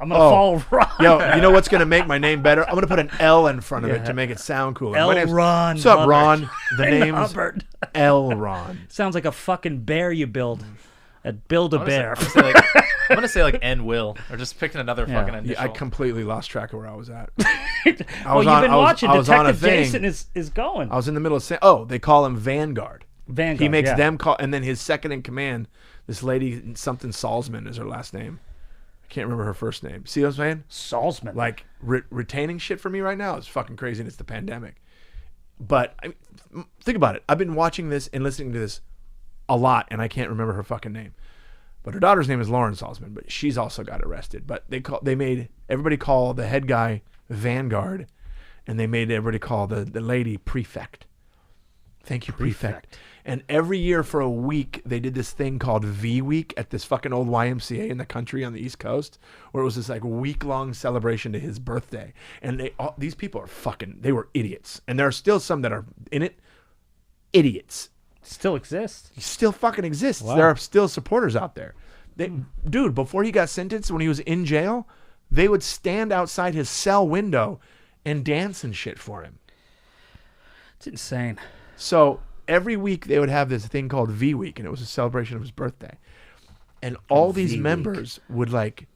I'm gonna follow Ron. Yo, you know what's gonna make my name better? I'm gonna put an L in front of it to make it sound cooler. L. My name's- Ron What's up, Hubbard. Ron? The And name's Hubbard. L. Ron. Sounds like a fucking bear you build. Build a bear. I'm gonna say like N will, or just picking another fucking initial. Yeah, I completely lost track of where I was at. Well, you've been watching. I was on a Detective thing. Jason is going. I was in the middle of saying, oh, they call him Vanguard. Vanguard. He makes yeah. them call, and then his second in command, this lady, something Salzman is her last name. I can't remember her first name. See what I'm saying? Salzman. Like, retaining shit for me right now is fucking crazy, and it's the pandemic. But think about it. I've been watching this and listening to this a lot, and I can't remember her fucking name. But her daughter's name is Lauren Salzman, but she's also got arrested. But they made everybody call the head guy Vanguard, and they made everybody call the lady Prefect. Thank you, Prefect. And every year for a week, they did this thing called V Week at this fucking old YMCA in the country on the East Coast, where it was this like week-long celebration to his birthday. And these people are they were idiots. And there are still some that are in it, idiots. Still exists. He still fucking exists. Wow. There are still supporters out there. Dude, before he got sentenced, when he was in jail, they would stand outside his cell window and dance and shit for him. It's insane. So every week they would have this thing called V Week, and it was a celebration of his birthday. And all these members would like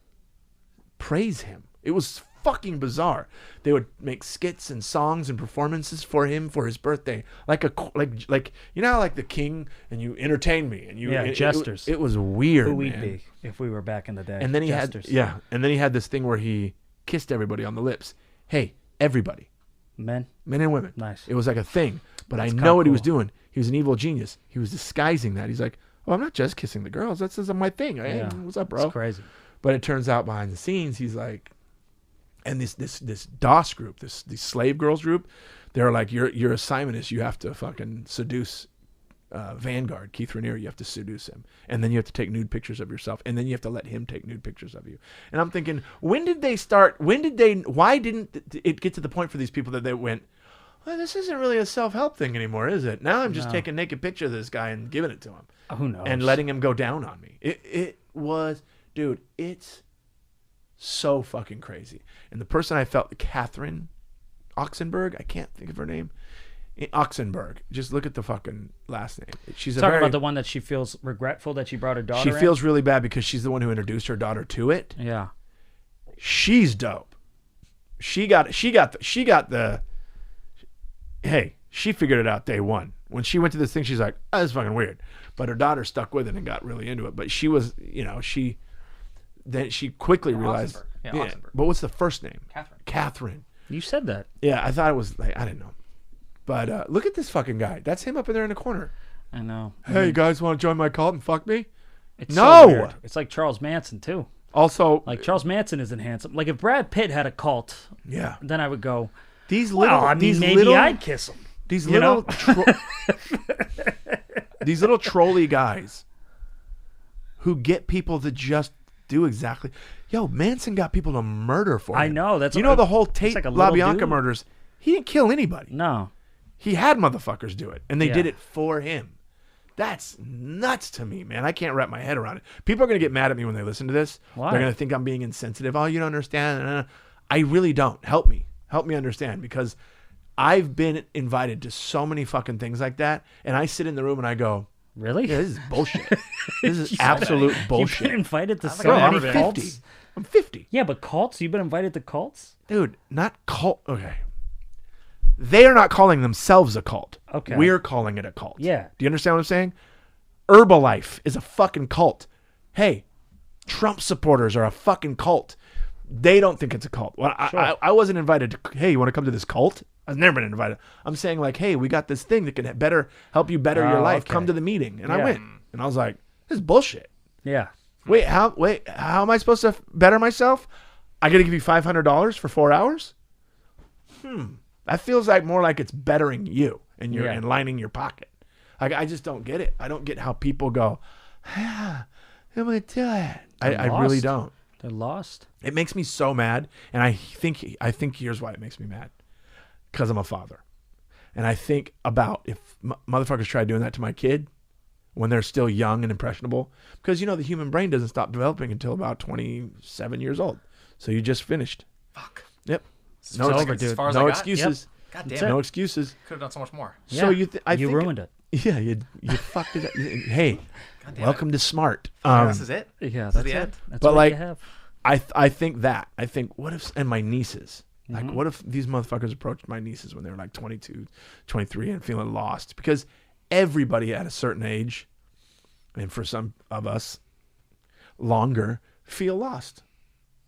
praise him. It was fucking bizarre. They would make skits and songs and performances for him for his birthday, like you know how like the king and you entertain me and you jesters. It was weird. Who we'd man. be if we were back in the day. And then he jesters. and then he had this thing where he kissed everybody on the lips. Hey, everybody, men and women. Nice. It was like a thing. But That's I know what he was cool. doing. He was an evil genius. He was disguising that. He's like, oh, I'm not just kissing the girls. That's just my thing. Hey, what's up, bro? It's crazy. But it turns out behind the scenes, he's like, and this DOS group, this slave girls group, they're like, your assignment is you have to fucking seduce Vanguard, Keith Raniere. You have to seduce him, and then you have to take nude pictures of yourself, and then you have to let him take nude pictures of you. And I'm thinking, why didn't it get to the point for these people that they went, well, this isn't really a self-help thing anymore, is it? Now I'm just taking a naked picture of this guy and giving it to him. Who knows? And letting him go down on me. It was, dude, it's so fucking crazy. And the person I felt, Catherine Oxenberg, I can't think of her name. Oxenberg. Just look at the fucking last name. She's Talking about the one that she feels regretful that she brought her daughter She feels really bad because she's the one who introduced her daughter to it. Yeah. She's dope. She got the hey, she figured it out day one. When she went to this thing, she's like, oh, this is fucking weird. But her daughter stuck with it and got really into it. But she was, then she quickly realized. Oxenberg. Yeah, Oxenberg. But what's the first name? Catherine. You said that. Yeah, I thought it was like, I didn't know. But look at this fucking guy. That's him up in there in the corner. I know. Hey, you guys want to join my cult and fuck me? It's No! so weird. It's like Charles Manson too. Also, Like Charles Manson isn't handsome. Like if Brad Pitt had a cult, yeah, then I would go, these little, well, I mean, these maybe little, I'd kiss him. these you little, know? these little trolley guys who get people to just do exactly. Yo, Manson got people to murder for him. I know, that's you what know I- the whole it's Tate like a little LaBianca dude. murders. He didn't kill anybody. No. He had motherfuckers do it, and they Yeah. did it for him. That's nuts to me, man. I can't wrap my head around it. People are going to get mad at me when they listen to this. Why? They're going to think I'm being insensitive. Oh, you don't understand. I really don't. Help me understand, because I've been invited to so many fucking things like that, and I sit in the room and I go, Really? yeah, this is bullshit. This is absolute You've bullshit. been invited to so Bro, I'm many 50. cults? I'm 50. Yeah, but cults? You've been invited to cults? Dude, not cult. Okay. They are not calling themselves a cult. Okay. We're calling it a cult. Yeah. Do you understand what I'm saying? Herbalife is a fucking cult. Hey, Trump supporters are a fucking cult. They don't think it's a cult. Well, Sure. I wasn't invited to, hey, you want to come to this cult? I've never been invited. I'm saying like, hey, we got this thing that can help you better your Oh, life. okay. Come to the meeting. And I Yeah. went. And I was like, this is bullshit. Yeah. Wait, how am I supposed to better myself? I got to give you $500 for 4 hours? That feels like more like it's bettering you and you're Yeah. lining your pocket. Like, I just don't get it. I don't get how people go, yeah, I'm going to do it. I really lost. don't. They're lost. It makes me so mad. And I think here's why it makes me mad. Because I'm a father. And I think about if motherfuckers try doing that to my kid when they're still young and impressionable. Because, the human brain doesn't stop developing until about 27 years old. So you just finished. Fuck. Yep. It's No, over, dude. As far as I no got. excuses. God That's damn it. No it. excuses. Could have done so much more. So Yeah. I You think, ruined it. Yeah, you fucked it up. Hey, Welcome to smart. This is it. Yeah, This is that's the it. end. That's But, what like, you have. I think what if, and my nieces, like, what if these motherfuckers approached my nieces when they were like 22, 23 and feeling lost? Because everybody at a certain age, and for some of us longer, feel lost.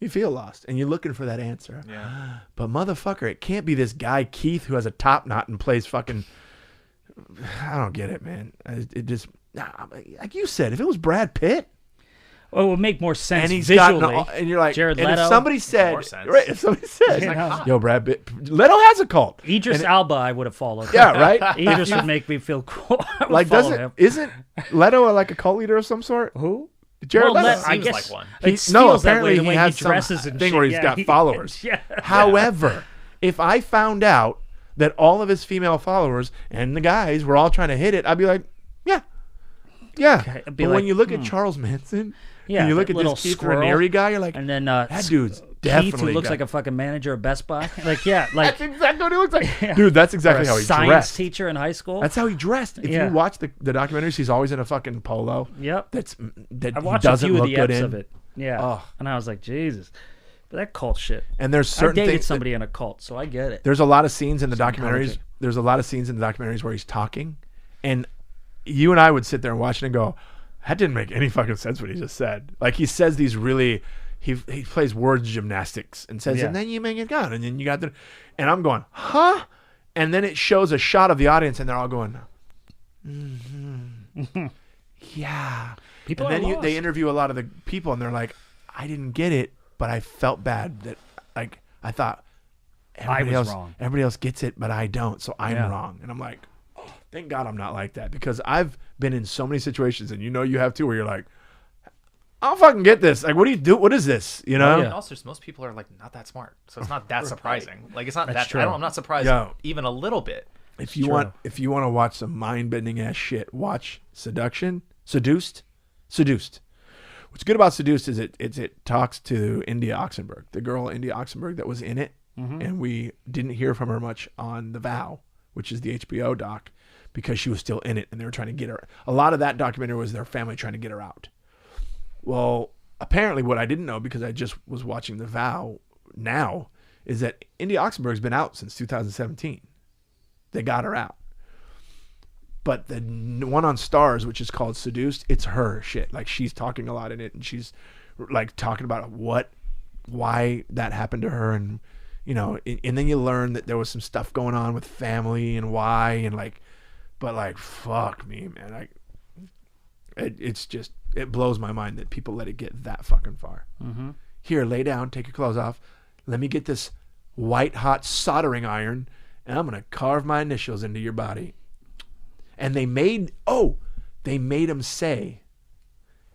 You feel lost and you're looking for that answer. Yeah. But motherfucker, it can't be this guy Keith who has a top knot and plays fucking, I don't get it, man. It just, like you said, if it was Brad Pitt, Well, it would make more sense and he's visually. got and you're like, Jared and Leto. if somebody said, more sense. right, if somebody said, You know? yo, Brad Pitt, Leto has a cult. Idris And it- Alba, I would have followed. Yeah, right. Idris would make me feel cool. I would Like, follow him. isn't Leto like a cult leader of some sort? Who? Jared Well, Leto. I Seems guess like one. it No, feels that way apparently the he way has he some dresses and thing shit. where he's Yeah, got he- followers. Yeah. However, if I found out that all of his female followers and the guys were all trying to hit it, I'd be like, yeah. Okay, But I'd be when like, you look at Charles Manson, Yeah, and you look that at little this Keith squirrel. Raniere guy, you're like, And then that dude's Keith, definitely who looks got- like a fucking manager of Best Buy. Like, yeah, like that's exactly what he looks like. Dude, that's or exactly a how he science dressed. teacher in high school. That's how he dressed. If Yeah. you watch the documentaries, he's always in a fucking polo. Yep. That I he watched a doesn't few of look the good eps in. of it. Yeah. Oh. And I was like, Jesus. But that cult shit. And there's I certain dated things. somebody in a cult, so I get it. There's a lot of scenes in the documentaries. encouraging. There's a lot of scenes in the documentaries where he's talking, and you and I would sit there and watch it and go, "That didn't make any fucking sense what he just said." Like he says these really, he plays word gymnastics and says, Yeah. "And then you make it gun, and then you got the," and I'm going, "Huh?" And then it shows a shot of the audience, and they're all going, "Yeah." People and are then lost. they interview a lot of the people, and they're like, "I didn't get it, but I felt bad that, like, I thought." Everybody was else, wrong. Everybody else gets it, but I don't, so I'm Yeah. wrong. And I'm like, oh, thank God I'm not like that, because I've been in so many situations, and you know you have too, where you're like, I don't fucking get this. Like, what do you do? What is this? You know? Yeah. And also, just most people are like not that smart, so it's not that surprising. Like it's not That's that. true. I'm not surprised Yo. even a little bit. If you true. want to watch some mind bending ass shit, watch Seduced. What's good about Seduced is it talks to India Oxenberg, the girl India Oxenberg that was in it, and we didn't hear from her much on The Vow, which is the HBO doc, because she was still in it and they were trying to get her. A lot of that documentary was their family trying to get her out. Well, apparently what I didn't know, because I just was watching The Vow now, is that India Oxenberg's been out since 2017. They got her out. But the one on Stars, which is called Seduced, it's her shit. Like, she's talking a lot in it, and she's like talking about why that happened to her, and you know, and then you learn that there was some stuff going on with family and why, and like, but like, fuck me, man. It's just, it blows my mind that people let it get that fucking far. Mm-hmm. Here, lay down, take your clothes off. Let me get this white hot soldering iron, and I'm gonna carve my initials into your body. And they made him say,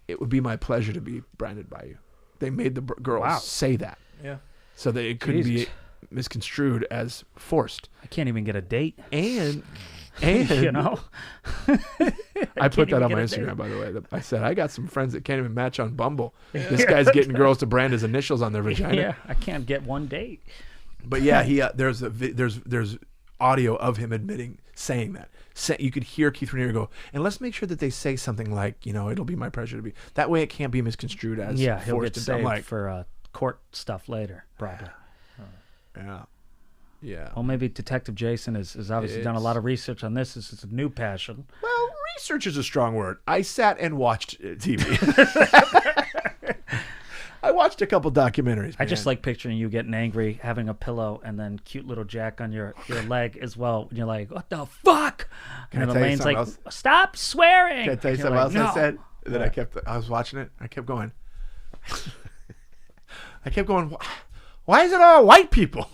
"It would be my pleasure to be branded by you." They made the girls say that. Yeah. So that it couldn't Jesus. be misconstrued as forced. I can't even get a date. And You know? I put that even on my get a Instagram, date. by the way. I said, I got some friends that can't even match on Bumble. This guy's getting girls to brand his initials on their vagina. Yeah, I can't get one date. But yeah, he there's audio of him saying that. You could hear Keith Raniere go, and let's make sure that they say something like, you know, it'll be my pleasure to be. That way it can't be misconstrued as Yeah, he'll forced get into- I'm saved like, for court stuff later, probably. yeah. Well, maybe Detective Jason has obviously done a lot of research on this. This is a new passion. Well, research is a strong word. I sat and watched TV. I watched a couple documentaries. I just man. like picturing you getting angry, having a pillow, and then cute little Jack on your leg as well. And you're like, what the fuck? Can And I tell you Elaine's something like, else? stop swearing. Can I tell you And you're something else like, I "No." said? And then What? I was watching it. I kept going. I kept going, why is it all white people?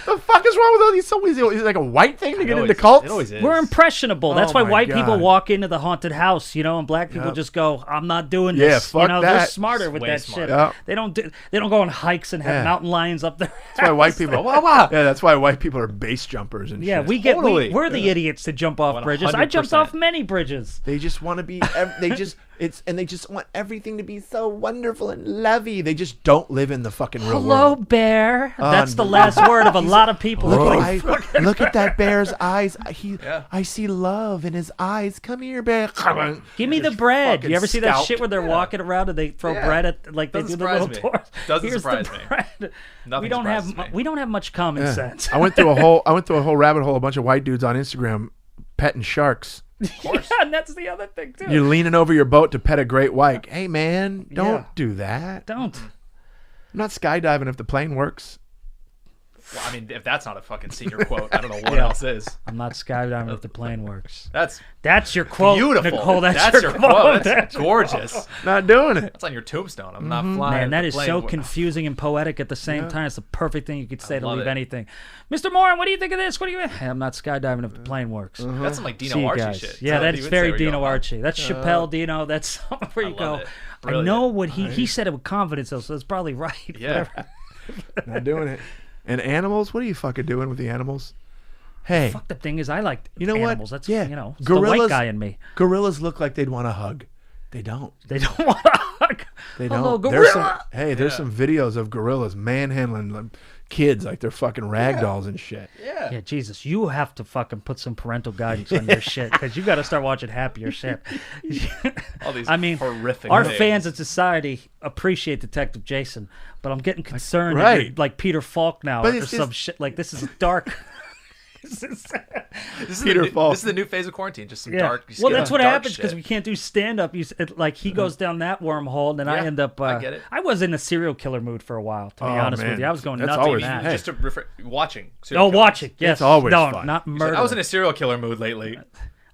The fuck is wrong with all these? Is it like a white thing to get into cults? It always is. We're impressionable. That's Oh why my white people God. walk into the haunted house, you know, and black people Yep. just go, "I'm not doing Yeah, this." fuck you know, they're that. smarter with Way that smarter. shit. Yep. They don't go on hikes and have Yeah. mountain lions up there. That's why white people. Yeah, that's why white people are base jumpers and Yeah, shit. we're the idiots to jump off bridges. I jumped 100%. off many bridges. They just want to be. And they just want everything to be so wonderful and lovey. They just don't live in the fucking real Hello, world. bear. That's the last word of a lot of people. Look at that bear's eyes. I see love in his eyes. Come here, bear. Give me the bread. fucking You ever see that scalped. shit where they're walking around and they throw bread at like Doesn't they do the little surprise me. tours? Doesn't Here's surprise the me. bread. Nothing we don't have surprises me. we don't have much common sense. I went through a whole rabbit hole. A bunch of white dudes on Instagram petting sharks. Yeah, and that's the other thing too. You're leaning over your boat to pet a great white. Hey man, don't Yeah. do that. Don't. I'm not skydiving if the plane works. Well, I mean, if that's not a fucking senior quote, I don't know what else is. I'm not skydiving if the plane works. That's your quote, beautiful. Nicole. That's your your quote. quote. That's gorgeous. Not doing it. That's on your tombstone. I'm not flying. Man, that the is plane. so confusing and poetic at the same time. It's the perfect thing you could say to love leave it. anything. Mr. Morin, what do you think of this? What do you? Hey, I'm not skydiving if the plane works. That's some like Dino See you Archie guys. shit. Yeah, So that you is would very say where you Dino go, Archie. That's Chappelle Dino. That's something where you I go. love it. I Brilliant. know what he said it with confidence though, so it's probably right. Yeah. Not doing it. And animals? What are you fucking doing with the animals? Hey, Fuck the thing is, I like you know animals. what? That's Yeah, it's the white guy in me. Gorillas look like they'd want a hug. They don't. They don't want to hug. They Hello, don't. gorilla. There's some videos of gorillas manhandling like, kids like they're fucking rag dolls and shit. Yeah, Jesus, you have to fucking put some parental guidance on your shit because you got to start watching happier shit. All these I mean, horrific our things. fans in society appreciate Detective Jason, but I'm getting concerned that right. you're like Peter Falk now But or it's some just- shit. Like this is dark. This is Peter the new, Falk. This is the new phase of quarantine. Just some Yeah. dark. Well, that's what dark happens because shit. we can't do stand up. Like he goes down that wormhole, and then I Yeah, end up. I get it. I was in a serial killer mood for a while. To be honest man. with you, I was going That's nuts always- on that. hey. Just to watching. Oh, serial killers. watch it. Yes, It's always no, fun. not murder. I was in a serial killer mood lately.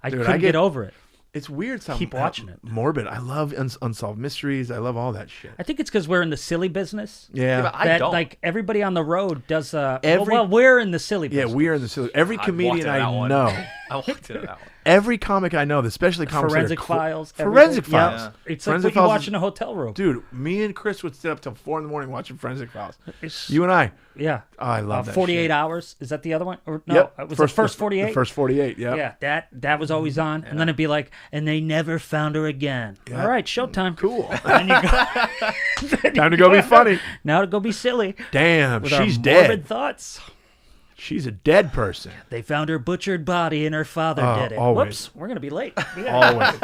I Dude, couldn't I get get- over it. It's weird. Keep watching it. Morbid. I love unsolved mysteries. I love all that shit. I think it's because we're in the silly business. Yeah. but I That don't. like everybody on the road does. Every- Well, we're in the silly Yeah, business. we are in the silly. Every I walked comedian into I that one. know, I walked into that one. every comic I know, especially comics that are Forensic Files. Forensic everything. Files. Yeah. It's Forensic like what you Files watch is- in a hotel room. Dude, me and Chris would stay up till 4 a.m. watching Forensic Files. It's- You and I. Yeah. Oh, I love that 48 shit. hours. Is that the other one? Or no? Yep. It was the first 48. The first 48. Yeah. Yeah, that was always on, and then it'd be like, and they never found her again. Yeah. All right, showtime. Cool. And you go, Time to go be funny. now to go be silly. Damn, With she's our dead. morbid thoughts. She's a dead person. They found her butchered body, and her father Oh, did it. always. Whoops, we're gonna be late. Always.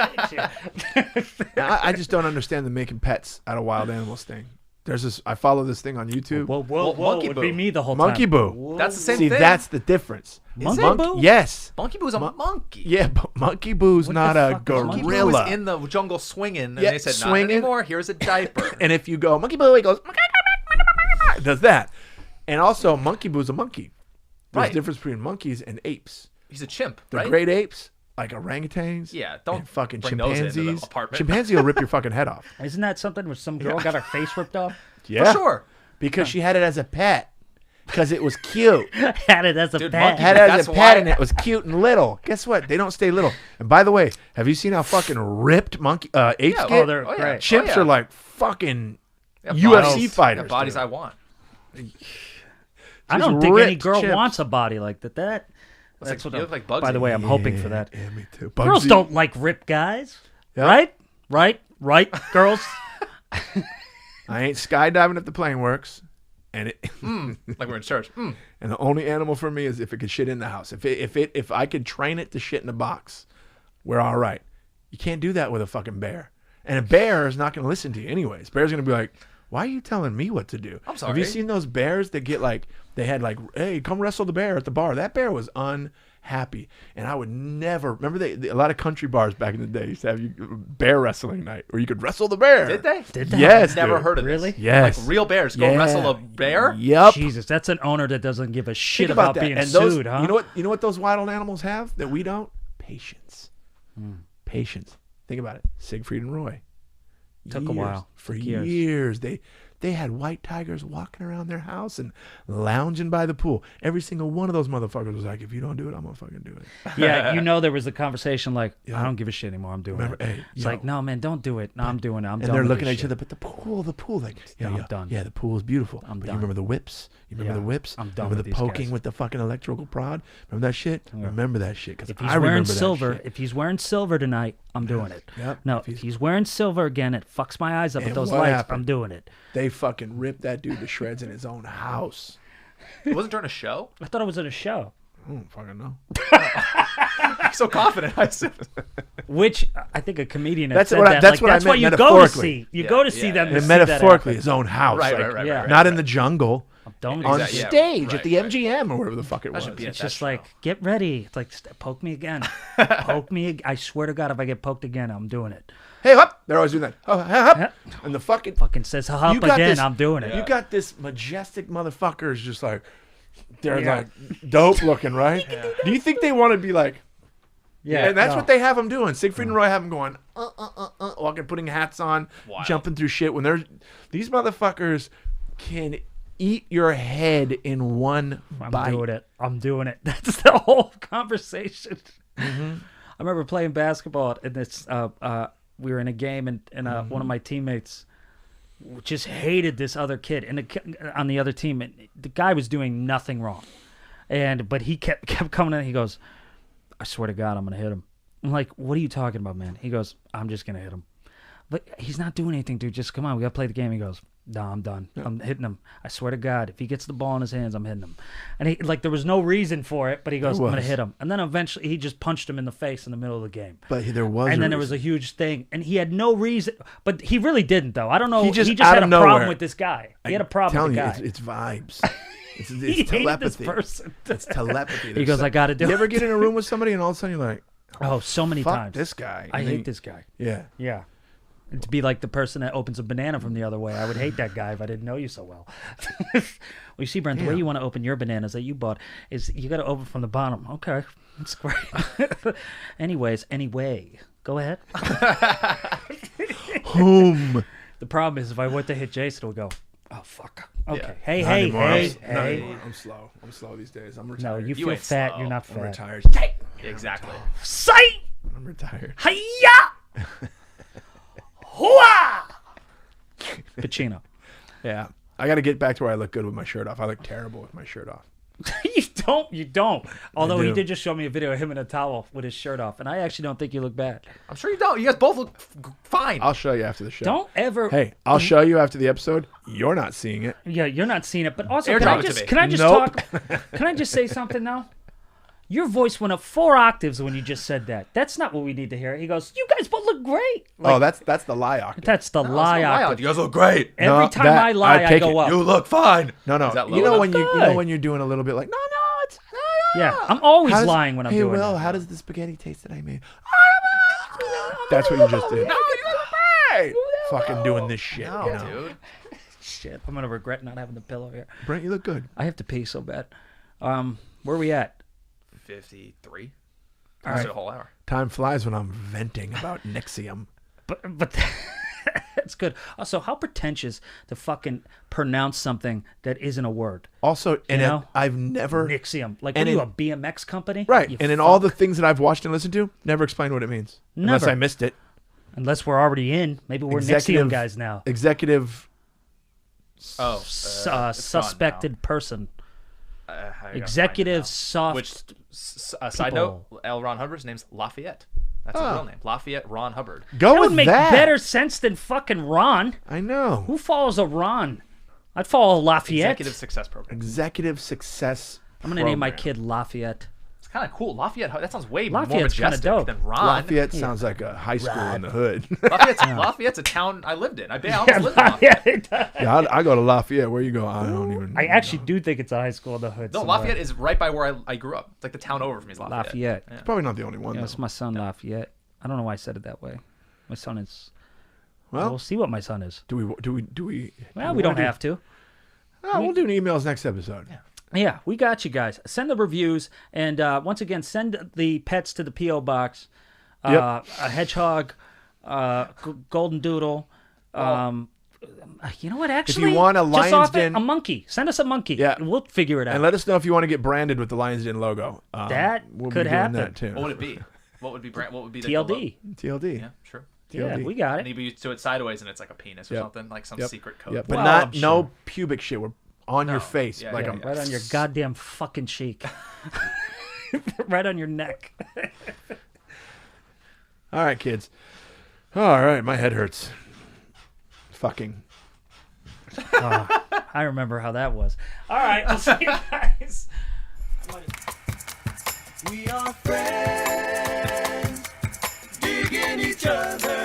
I just don't understand the making pets out of wild animals thing. There's this. I follow this thing on YouTube. Whoa, Well, it would be Monkey me the whole Monkey time. Boo. Whoa. That's the same See, thing. that's the difference. Monkey Monk- Boo? Yes. Monkey Boo's a monkey. Yeah, but Monkey Boo's What not the a fuck is Monkey Boo? Monkey Boo gorilla. was in the jungle swinging, and Yeah, they said, not swinging. anymore. Here's a diaper. And if you go Monkey Boo, he goes it does that. And also, Monkey Boo's a monkey. There's Right. a difference between monkeys and apes. He's a chimp, The right? great apes, like orangutans. Yeah, don't and fucking bring those into the chimpanzees. apartment. Chimpanzee will rip your fucking head off. Isn't that something where some girl got her face ripped off? Yeah, For sure. because she had it as a pet. Because it was cute. Had it as a Dude, pet. monkey- Had it as That's a pet why- and it was cute and little. Guess what? They don't stay little. And by the way, have you seen how fucking ripped monkey apes Yeah, get? Oh, they're Oh, yeah. great. Chimps Oh, yeah. are like fucking Yeah, UFC bodies- fighters. yeah, bodies dude. I want. I Just don't think any ripped girl chimps. wants a body like that. That's like, what you I'm, look like Bugsy. by the way, I'm hoping for that. Yeah, me too. Girls Bugsy. don't like ripped guys. Yep. Right, girls. I ain't skydiving if the plane works. And it, Like we're in church. and the only animal for me is if it could shit in the house. If I could train it to shit in a box, we're all right. You can't do that with a fucking bear. And a bear is not going to listen to you anyways. Bear's going to be like, why are you telling me what to do? I'm Have you sorry. seen those bears that get like, they had like, hey, come wrestle the bear at the bar. That bear was unhappy. And I would never, remember a lot of country bars back in the day used to have you bear wrestling night where you could wrestle the bear. Did they? Did they? Yes. Never dude. heard of Really? this. Yes. Like real bears go Yeah. wrestle a bear? Yep. Jesus, that's an owner that doesn't give a shit Think about about that. being And those, sued, huh? You know what those wild animals have that we don't? Patience. Patience. Think about it. Siegfried and Roy. Took a while. For Took years. years. They had white tigers walking around their house and lounging by the pool. Every single one of those motherfuckers was like, if you don't do it, I'm gonna fucking do it. Yeah, there was a conversation like, I don't give a shit anymore. I'm doing it. Hey, It's like, no, man, don't do it. No, I'm doing it. I'm done. and they're with looking this at each shit. other, but the pool, like, I'm done. Yeah, the pool is beautiful. I'm but done. You remember the whips? You remember Yeah, the whips? I'm done Remember with the these poking guys. with the fucking electrical prod? Remember that shit? Remember that shit? Because If he's I wearing remember silver, that shit. if he's wearing silver tonight, I'm doing it. Yep. No, if he's wearing silver again, it fucks my eyes up with And those what lights. happened? I'm doing it. They fucking ripped that dude to shreds in his own house. It wasn't during a show. I thought it was at a show. I don't fucking know. You're so confident. I said. Which I think a comedian had That's said what I- that. that's what I that's what meant you go to metaphorically. see. You Yeah, go to see yeah, them. yeah. To And see that metaphorically, happen. his own house. Right, like, right, right, yeah. right. Not in the jungle. I'm done with On this Exactly, shit. yeah. stage at Right, the right. MGM or wherever the fuck it was. should be It's that just show. like, get ready. It's like, poke me again. Poke me. I swear to God, if I get poked again, I'm doing it. Hey, up! They're always doing that. Oh, up! And the fucking Fucking says hop you got again, this- I'm doing it. You got this majestic motherfuckers just like they're like dope looking, right? Do you think they want to be like? Yeah, And that's no. what they have them doing. Siegfried and Roy have them going, walking, putting hats on, Wild. jumping through shit. When they're these motherfuckers can eat your head in one I'm bite. doing it. I'm doing it. That's the whole conversation. Mm-hmm. I remember playing basketball, and this we were in a game, and Mm-hmm. one of my teammates just hated this other kid, and on the other team, and the guy was doing nothing wrong, but he kept coming in. He goes, "I swear to God, I'm gonna hit him." I'm like, "What are you talking about, man?" He goes, "I'm just gonna hit him." But he's not doing anything, dude. Just come on, we gotta play the game. He goes, "No, I'm done. I'm hitting him. I swear to God, if he gets the ball in his hands, I'm hitting him." And he there was no reason for it, but he goes, "I'm gonna was. hit him." And then eventually, he just punched him in the face in the middle of the game. But there was, And then there was a huge thing, and he had no reason, but he really didn't though. I don't know. He just had out a of problem nowhere. with this guy. He had a problem telling with the you, guy. it's vibes. It's He hated telepathy. this person. It's telepathy. He There's goes, some- "I gotta do You it." ever get in a room with somebody and all of a sudden you're like, Oh, so many fuck times. this guy. I And hate then- this guy. Yeah. Yeah. And to be like the person that opens a banana from the other way. I would hate that guy if I didn't know you so well. Well, you see, Brent, the way you want to open your bananas that you bought is you got to open from the bottom. Okay. That's great. Anyway, go ahead. Whom? The problem is if I went to hit Jason, it would go, oh, fuck. Okay. Yeah. Hey, Not hey, anymore. hey, Not hey. anymore. I'm slow. I'm slow these days. I'm No, retired. you feel ain't fat. slow. You're not I'm fat. retired. Exactly. Sight! I'm retired. Hiya! Hooah! Pacino. Yeah. I got to get back to where I look good with my shirt off. I look terrible with my shirt off. You don't. Although he do. did just show me a video of him in a towel with his shirt off, and I actually don't think you look bad. I'm sure you don't. You guys both look fine. I'll show you after the show. Don't ever. Hey, I'll show you after the episode. You're not seeing it. Yeah, you're not seeing it, but also Airdrop it to me. can I just Nope. talk? Can I just say something now? Your voice went up 4 octaves when you just said that. That's not what we need to hear. He goes, "You guys both look great." Oh, that's the lie octave. That's the lie octave. You guys look great. Every No, time that- I lie, I I take go it. up. You look fine. No, Is that low you know enough? when you Good. know when you're doing a little bit like no, it's Yeah, I'm always How does- lying when I'm hey, doing Will, that. how does the spaghetti taste that I made? That's what you just did. Fucking doing this shit. No, you know? dude. Shit, I'm gonna regret not having the pillow here. Brent, you look good. I have to pee so bad. Where are we at? 53. All Almost right. a whole hour. Time flies when I'm venting about Nexium. But that's good. Also, how pretentious to fucking pronounce something that isn't a word. Also, and know? I've never Nixium. Like, And what are you, in- a BMX company? right, You and in all fuck. the things that I've watched and listened to, never explained what it means unless Never. I missed it. Unless we're already in. Maybe we're Executive- Nixium guys now. Executive. Oh. Suspected person. I gotta Executive find it now. soft. Which, side note, L. Ron Hubbard's name's Lafayette. That's his real name. Lafayette Ron Hubbard. Go that with would make that. better sense than fucking Ron. I know. Who follows a Ron? I'd follow Lafayette. Executive Success Program. Executive success. I'm gonna name my program. kid Lafayette. It's kind of cool. Lafayette, that sounds way more Lafayette's kinda majestic dope. than Ron. Lafayette sounds like a high school in the hood. Lafayette's a town I lived in. I almost lived in Lafayette. Yeah, I go to Lafayette. Where you go? I don't even. I actually do think it's a high school in the hood. No, somewhere. Lafayette is right by where I grew up. It's like the town over from me is Lafayette. Lafayette. Yeah. Probably not the only one. Yeah, though. it's my son Lafayette. I don't know why I said it that way. My son is. Well, We'll see what my son is. do we? Well, we don't have to. Oh, we'll do emails next episode. Yeah, we got you guys. Send the reviews, and once again, send the pets to the P.O. box. Yep. A hedgehog, golden doodle, You know what? Actually, want a just Lion's off it, Den- a monkey. Send us a monkey. Yeah. And we'll figure it out. And let us know if you want to get branded with the Lion's Den logo. That we'll could be doing happen. That too. What would it be? What would be the TLD. TLD. Yeah, sure. Yeah, TLD. we got And it. you do it sideways, and it's like a penis or Yep. something, like some Yep. secret code. Yeah, but Well, not I'm no sure. pubic shit. We're on your No. face, Yeah, like yeah, I'm yeah. Right on your goddamn fucking cheek. Right on your neck. All right, kids. All right, my head hurts. Fucking. I remember how that was. All right, we'll see you guys. We are friends, digging each other.